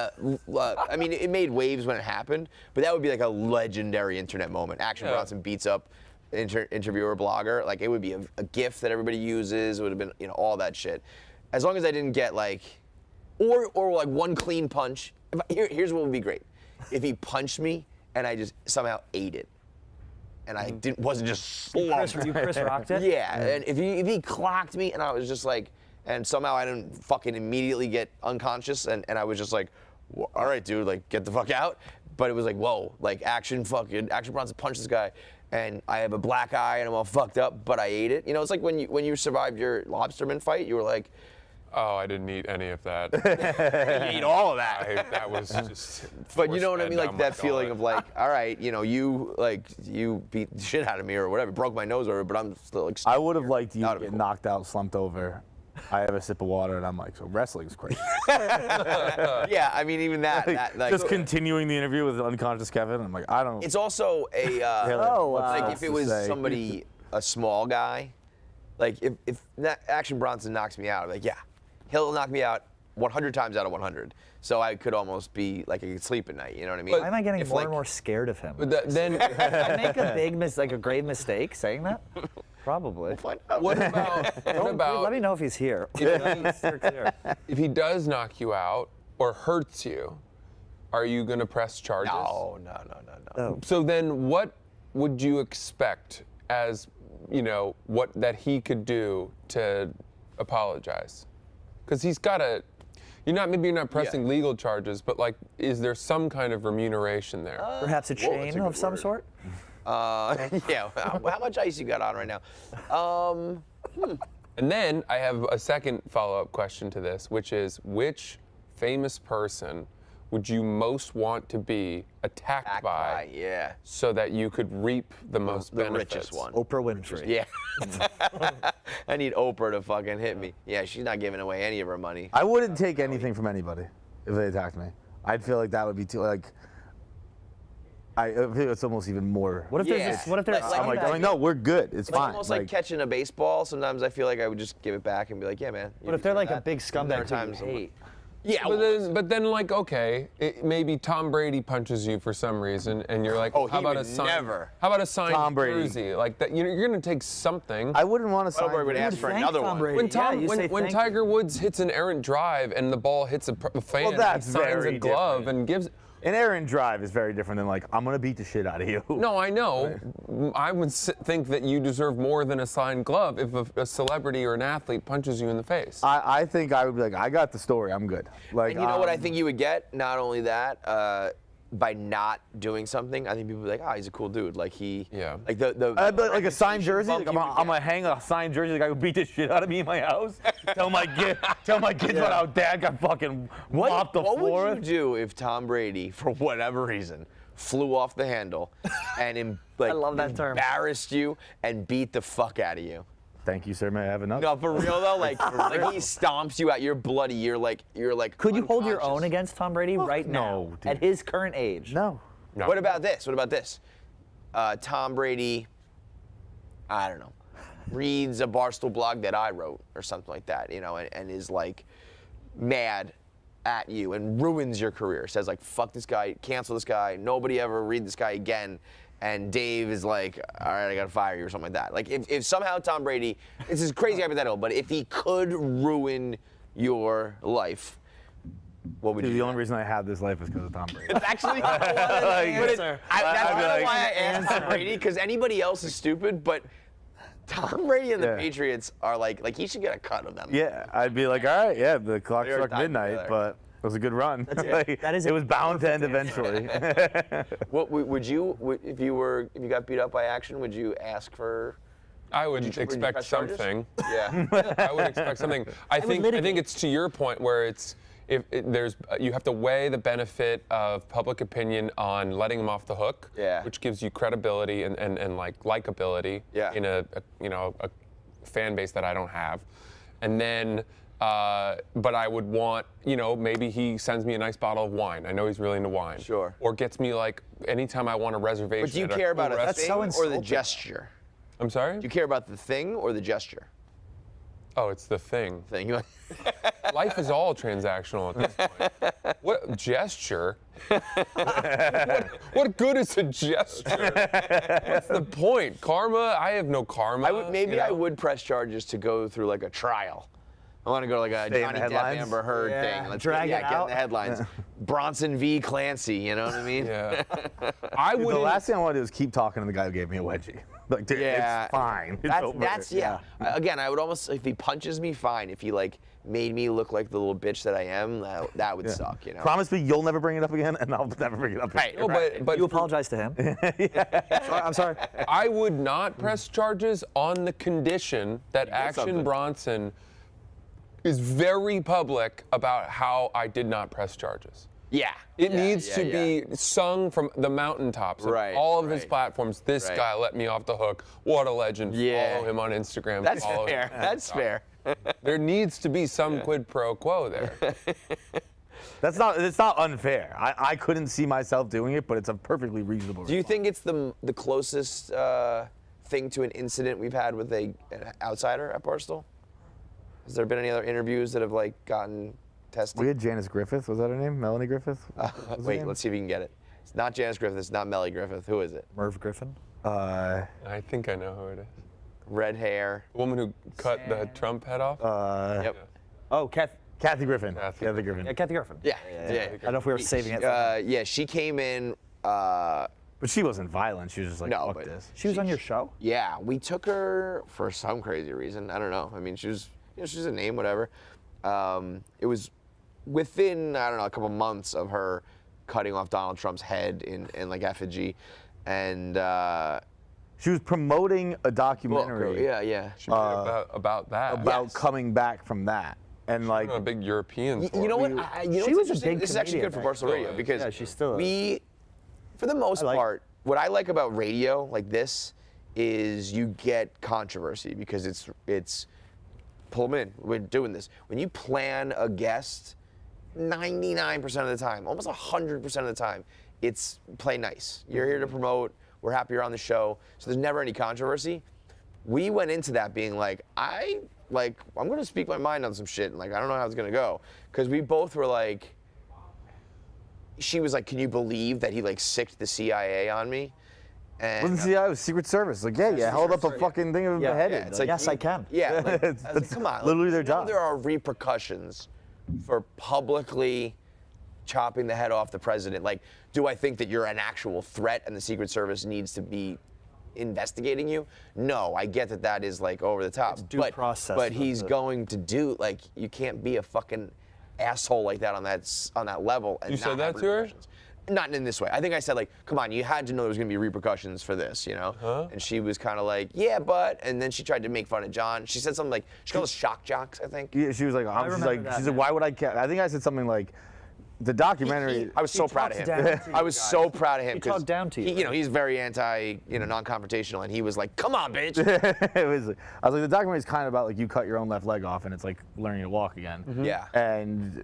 I mean, it made waves when it happened, but that would be like a legendary internet moment. Action Bronson beats up interviewer, blogger. Like, it would be a GIF that everybody uses. It would have been, all that shit. As long as I didn't get, like, or like one clean punch. Here's what would be great. If he punched me and I just somehow ate it. And I wasn't just slumped. You Chris rocked it? Yeah, and if he clocked me and I was just like, and somehow I didn't fucking immediately get unconscious and I was just like, all right, dude, like, get the fuck out. But it was like, whoa, like, Action Bronson punched this guy and I have a black eye and I'm all fucked up, but I ate it. It's like when you survived your lobsterman fight, you were like, oh, I didn't eat any of that. You ate all of that. That was just. But you know what I mean? Like that feeling of like, all right, you beat the shit out of me or whatever, broke my nose over, but I'm still like. I would have liked you to get knocked out, slumped over. I have a sip of water and I'm like, so wrestling's crazy. Yeah, I mean, even that like, just continuing the interview with unconscious Kevin. I'm like, I don't. It's also a like if it was somebody, a small guy, like if Action Bronson knocks me out, I'm like, yeah, he'll knock me out 100 times out of 100. So I could almost be like I could sleep at night. You know what I mean? Why am I getting more and more scared of him? Then I make a grave mistake saying that. Probably. We'll find out. What about? Let me know if he's here. If he does knock you out or hurts you, are you going to press charges? No. So then, what would you expect as what that he could do to apologize? Because he's got to. Maybe you're not pressing legal charges, but like, is there some kind of remuneration there? Perhaps a chain of some sort? Yeah. How much ice you got on right now? And then I have a second follow-up question to this, which is, which famous person would you most want to be attacked by? Yeah. So that you could reap the most The benefits. richest one. Oprah Winfrey. Yeah. I need Oprah to fucking hit me. Yeah, she's not giving away any of her money. I wouldn't take anything from anybody if they attacked me. I'd feel like that would be too like. I think it's almost even more. What if there's this, what if there's I'm like, no, we're good. It's It's fine. almost like catching a baseball. Sometimes I feel like I would just give it back and be like, yeah, man. What if they're like a big There are scumbag who times you hate? Yeah, but then like, okay, maybe Tom Brady punches you for some reason, and you're like, Oh, how he about would a sign? never. How about a signed Tom Brady. jersey? Like that, you're gonna take something. I wouldn't want to sign. Feitelberg would ask for another one. When when Tiger Woods hits an errant drive and the ball hits a fan, Well, that's he signs very a glove different. and gives. An errant drive is very different than like, I'm gonna beat the shit out of you. No, I know. I would think that you deserve more than a signed glove if a celebrity or an athlete punches you in the face. I think I would be like, I got the story. I'm good. Like, And you know what I think you would get? Not only that, by not doing something, I think people would be like, oh, he's a cool dude. Like like like a signed jersey. Like I'm gonna hang a signed jersey. Like I would beat the shit out of me in my house. tell my kids about how dad got fucking mopped the floor. What would you do if Tom Brady, for whatever reason, flew off the handle and I love that term. embarrassed you and beat the fuck out of you? Thank you, sir. May I have enough? No, for real though, like he stomps you out. You're bloody. You're like. Could you hold your own against Tom Brady right now? no, dude. At his current age? No. What about this? What about this? Tom Brady, I don't know, reads a Barstool blog that I wrote or something like that, you know, and is like mad at you and ruins your career. Says like, fuck this guy, cancel this guy, nobody ever read this guy again. And Dave is like, all right, I gotta fire you or something like that. Like if somehow Tom Brady, this is crazy hypothetical, but if he could ruin your life, what would you do? The only reason I have this life is because of Tom Brady. It's actually that's Answer. kind of why I asked Tom Brady, because anybody else is stupid, but Tom Brady and the Yeah. Patriots are like he should get a cut of them. Yeah, I'd be like, all right, yeah, the clock They're struck tied midnight, together. but it was a good run. That is it was bound to end eventually. What would you if you got beat up by action? Would you ask for? I would would you expect press charges? something. Yeah. I would expect something. I think it's to your point where it's you have to weigh the benefit of public opinion on letting him off the hook, which gives you credibility and like likability in a fan base that I don't have, and then. But I would want, maybe he sends me a nice bottle of wine. I know he's really into wine. Sure. Or gets me like anytime I want a reservation. But do you at a care about cool a restaurant. thing or the gesture? I'm sorry? Do you care about the thing or the gesture? Oh, it's the thing. Thing. Life is all transactional at this point. What gesture? what good is a gesture? What's the point? Karma? I have no karma. I would press charges to go through like a trial. I want to go to like a Stay in Johnny the Depp, headlines? Amber Heard thing. Let's get in the headlines. Bronson v. Clancy, you know what I mean? Yeah. Dude, the last thing I want to do is keep talking to the guy who gave me a wedgie. Like, dude, it's fine. It's over. Again, I would almost, if he punches me, fine. If he like made me look like the little bitch that I am, that would suck, you know? Promise me you'll never bring it up again, and I'll never bring it up again. Right. But you apologize to him? I'm sorry. I would not press charges on the condition that Action Bronson is very public about how I did not press charges. Yeah. It needs to be sung from the mountaintops of all of his platforms. This guy let me off the hook. What a legend. Yeah. Follow him on Instagram. That's Follow fair. him. That's fair. There needs to be some quid pro quo there. It's not unfair. I couldn't see myself doing it, but it's a perfectly reasonable Do you think it's the closest thing to an incident we've had with an outsider at Barstool? Has there been any other interviews that have like gotten tested? We had Janice Griffith. Was that her name? Melanie Griffith? Wait, let's see if we can get it. It's not Janice Griffith. It's not Melly Griffith. Who is it? Merv Griffin? I think I know who it is. Red hair. The woman who cut the Trump head off? Yep. Oh, Kathy Griffin. Kathy Yeah, Kathy Griffin. Yeah. I don't know if we were saving it. Yeah, she came in. But she wasn't violent. She was just like, fuck this. She was on your show? Yeah, we took her for some crazy reason. I don't know. I mean, she's a name, whatever. It was within, I don't know, a couple months of her cutting off Donald Trump's head in like effigy, and she was promoting a documentary. Yeah. She made about that. About coming back from that. And like a big European. You know what? She was a big This is actually good for comedian, Barstool Radio because she's still we, for the most part, what I like about radio like this is you get controversy because it's pull them in. We're doing this. When you plan a guest, 99% of the time, almost 100% of the time, it's play nice. You're here to promote. We're happy you're on the show. So there's never any controversy. We went into that being like, I'm going to speak my mind on some shit. And like, I don't know how it's going to go. Because we both were like, she was like, can you believe that he like sicked the CIA on me? And wasn't CIA, it was Secret Service. Like, yeah, held up a fucking thing of beheaded. it's like, yes, I can. Yeah, like, I was That's like, come on. literally their you know job. There are repercussions for publicly chopping the head off the president. Like, do I think that you're an actual threat and the Secret Service needs to be investigating you? No, I get that is like over the top. It's due process. But he's going to do, like, you can't be a fucking asshole like that on that level. And You not said that have to her? repercussions. Not in this way. I think I said, like, come on, you had to know there was going to be repercussions for this, you know? And she was kind of like, yeah, but, and then she tried to make fun of John. She said something like, she called us shock jocks, I think. Yeah, she was like, she said, why would I care? I think I said something like, the documentary. I was so proud of him. I was so proud of him. He talked down to you. He's very anti, non-confrontational, and he was like, come on, bitch. I was like, the documentary is kind of about like you cut your own left leg off and it's like learning to walk again. Yeah. And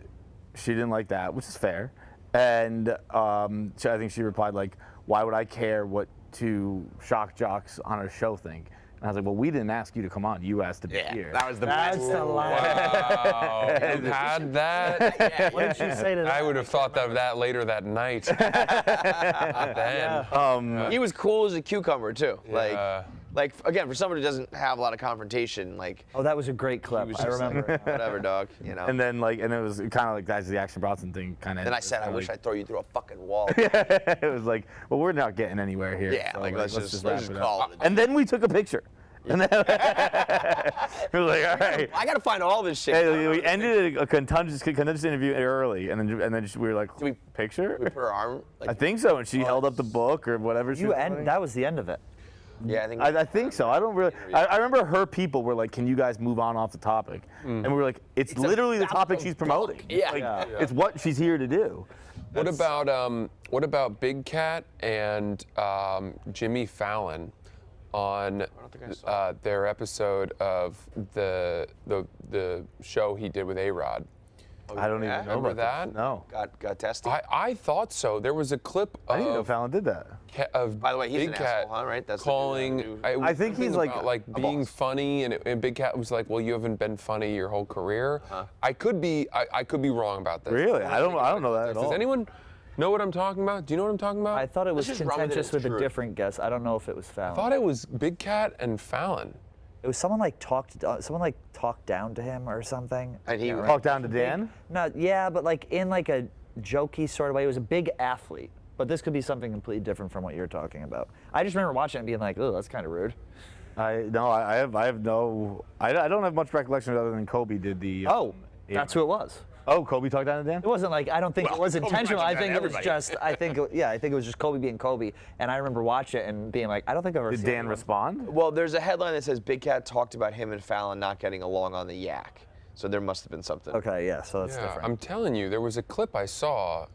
she didn't like that, which is fair. And I think she replied like, why would I care what two shock jocks on a show think? And I was like, well, we didn't ask you to come on. You asked to be here. That was the That's the line. Wow. You had that? What did she say to that? I would have thought of that later that night. Not then. He was cool as a cucumber, too. Yeah. Like, again, for somebody who doesn't have a lot of confrontation, like, Oh, that was a great clip. he was I just remember. like, whatever, dog, And then and it was kind of like that's the Action Bronson thing kind of. Then I said, I wish I'd throw you through a fucking wall. It was like, well, we're not getting anywhere here. Yeah, so, like, let's just wrap it up. call it. And then we took a picture. And then we were like, all right. I got to find all this shit. Hey, we ended a contentious interview early, and then we were like, picture? We put her arm. I think so, and she held up the book or whatever. That was the end of it. Yeah, I think. I think so. I don't really. I remember her people were like, "Can you guys move on off the topic?" And we were like, "It's literally the topic she's promoting. Yeah. It's what she's here to do." What about Big Cat and Jimmy Fallon on their episode of the show he did with A-Rod? I don't even know Remember about that? No. Got tested. I thought so. There was a clip I didn't know of Fallon did that. By the way, he's Big an Cat asshole, huh? Right? That's calling. I think he's like being funny, and Big Cat was like, "Well, you haven't been funny your whole career." I could be wrong about this. Really? I don't know that at all. Does anyone know what I'm talking about? Do you know what I'm talking about? I thought it was Let's just run with it contentious as with a truth. different guest. I don't know if it was Fallon. I thought it was Big Cat and Fallon. It was someone talked down to him or something. And he talked down to Dan? No, yeah, but like in like a jokey sort of way. It was a big athlete, but this could be something completely different from what you're talking about. I just remember watching it and being like, "Oh, that's kind of rude." I don't have much recollection other than Kobe did the. That's who it was. Oh, Kobe talked down to Dan? It wasn't like, I don't think it was Kobe intentional. I talked think down it was to just, I think it was just Kobe being Kobe. And I remember watching it and being like, I don't think I've ever Did seen Dan anyone. respond? Well, there's a headline that says Big Cat talked about him and Fallon not getting along on the yak. So there must have been something. Okay, yeah, so that's different. I'm telling you, there was a clip I saw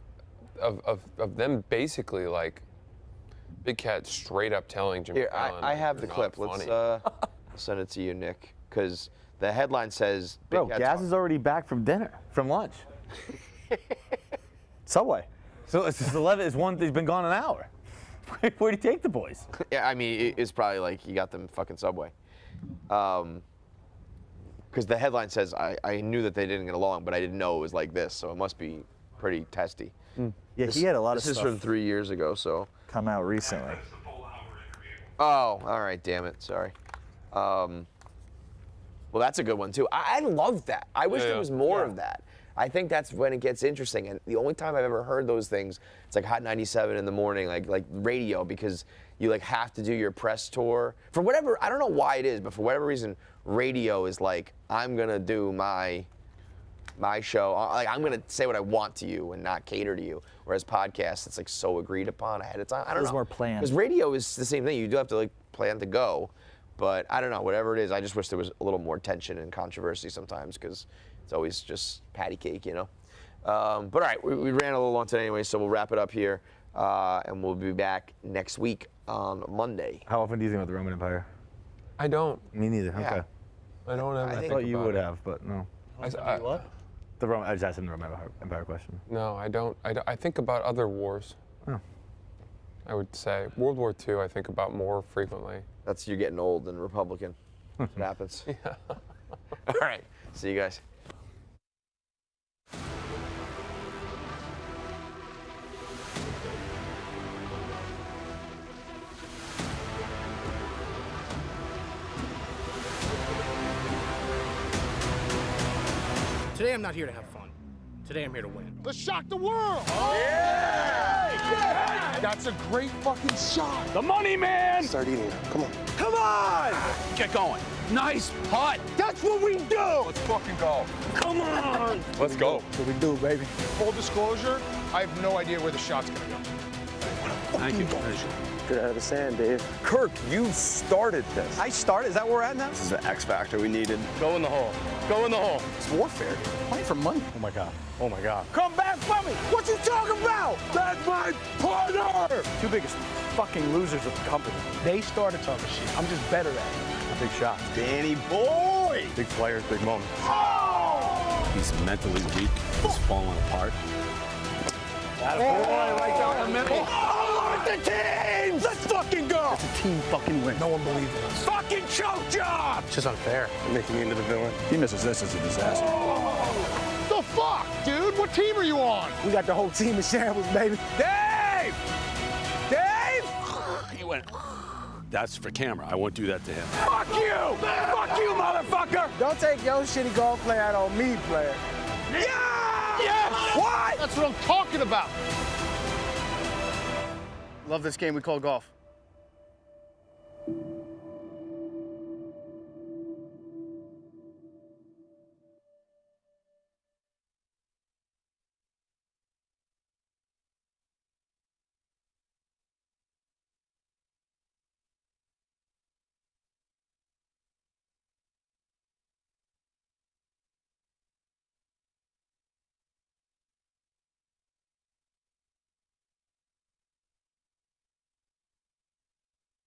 of them basically like Big Cat straight up telling Jimmy Here, Fallon. I have the "You're clip. not Let's funny." send it to you, Nick, because the headline says Big Bro, Cat Gaz is already back from lunch. Subway. So it's 11. He's been gone an hour. Where'd he take the boys? Yeah, I mean, it's probably like he got them fucking Subway. Because the headline says, I knew that they didn't get along, but I didn't know it was like this, so it must be pretty testy. Yeah, he had a lot of This stuff is from 3 years ago, so. come out recently. Oh, all right, damn it, sorry. Well, that's a good one, too. I love that. I wish there was more of that. I think that's when it gets interesting. And the only time I've ever heard those things, it's like Hot 97 in the morning, like radio, because you like have to do your press tour. For whatever, I don't know why it is, but for whatever reason, radio is like, I'm gonna do my show. Like I'm gonna say what I want to you and not cater to you. Whereas podcasts, it's like so agreed upon ahead of time. I don't know. There's more planned. Because radio is the same thing. You do have to like plan to go. But I don't know, whatever it is, I just wish there was a little more tension and controversy sometimes because It's always just patty cake, you know. But all right, we ran a little long today anyway, so we'll wrap it up here, and we'll be back next week on Monday. How often do you think about the Roman Empire? I don't. Me neither. Yeah. Okay. I don't ever. I thought you would have, but no. What? The Roman. I just asked him the Roman Empire question. No, I don't. I think about other wars. Oh. I would say World War II. I think about more frequently. That's you're getting old and Republican. That's what happens. Yeah. All right. See you guys. Today I'm not here to have fun. Today I'm here to win. Let's shock the world! Oh, yeah! That's a great fucking shot. The money, man! Start eating it. Come on. Come on! Get going. Nice putt. That's what we do! Let's fucking go. Come on! Let's go. That's what we do, baby. Full disclosure, I have no idea where the shot's gonna go. Thank you. Get out of the sand, Dave. Kirk, you started this. I started? Is that where we're at now? This is the X factor we needed. Go in the hole. Go in the hole. It's warfare. Playing for money. Oh my God. Oh my God. Come back for me. What you talking about? That's my partner! Two biggest fucking losers of the company. They started talking shit. I'm just better at it. Big shots. Danny boy! Big players, big moments. Oh! He's mentally weak. He's falling apart. The teams! Let's fucking go! It's a team fucking win. No one believes in us. Fucking choke job! It's just unfair. Making me into the villain. He misses this as a disaster. The fuck, dude? What team are you on? We got the whole team in shambles, baby. Dave! Dave! He went. That's for camera. I won't do that to him. Fuck you! Fuck you, motherfucker! Don't take your shitty golf play out on me, player. Yeah! Yes! What? That's what I'm talking about. Love this game we call golf.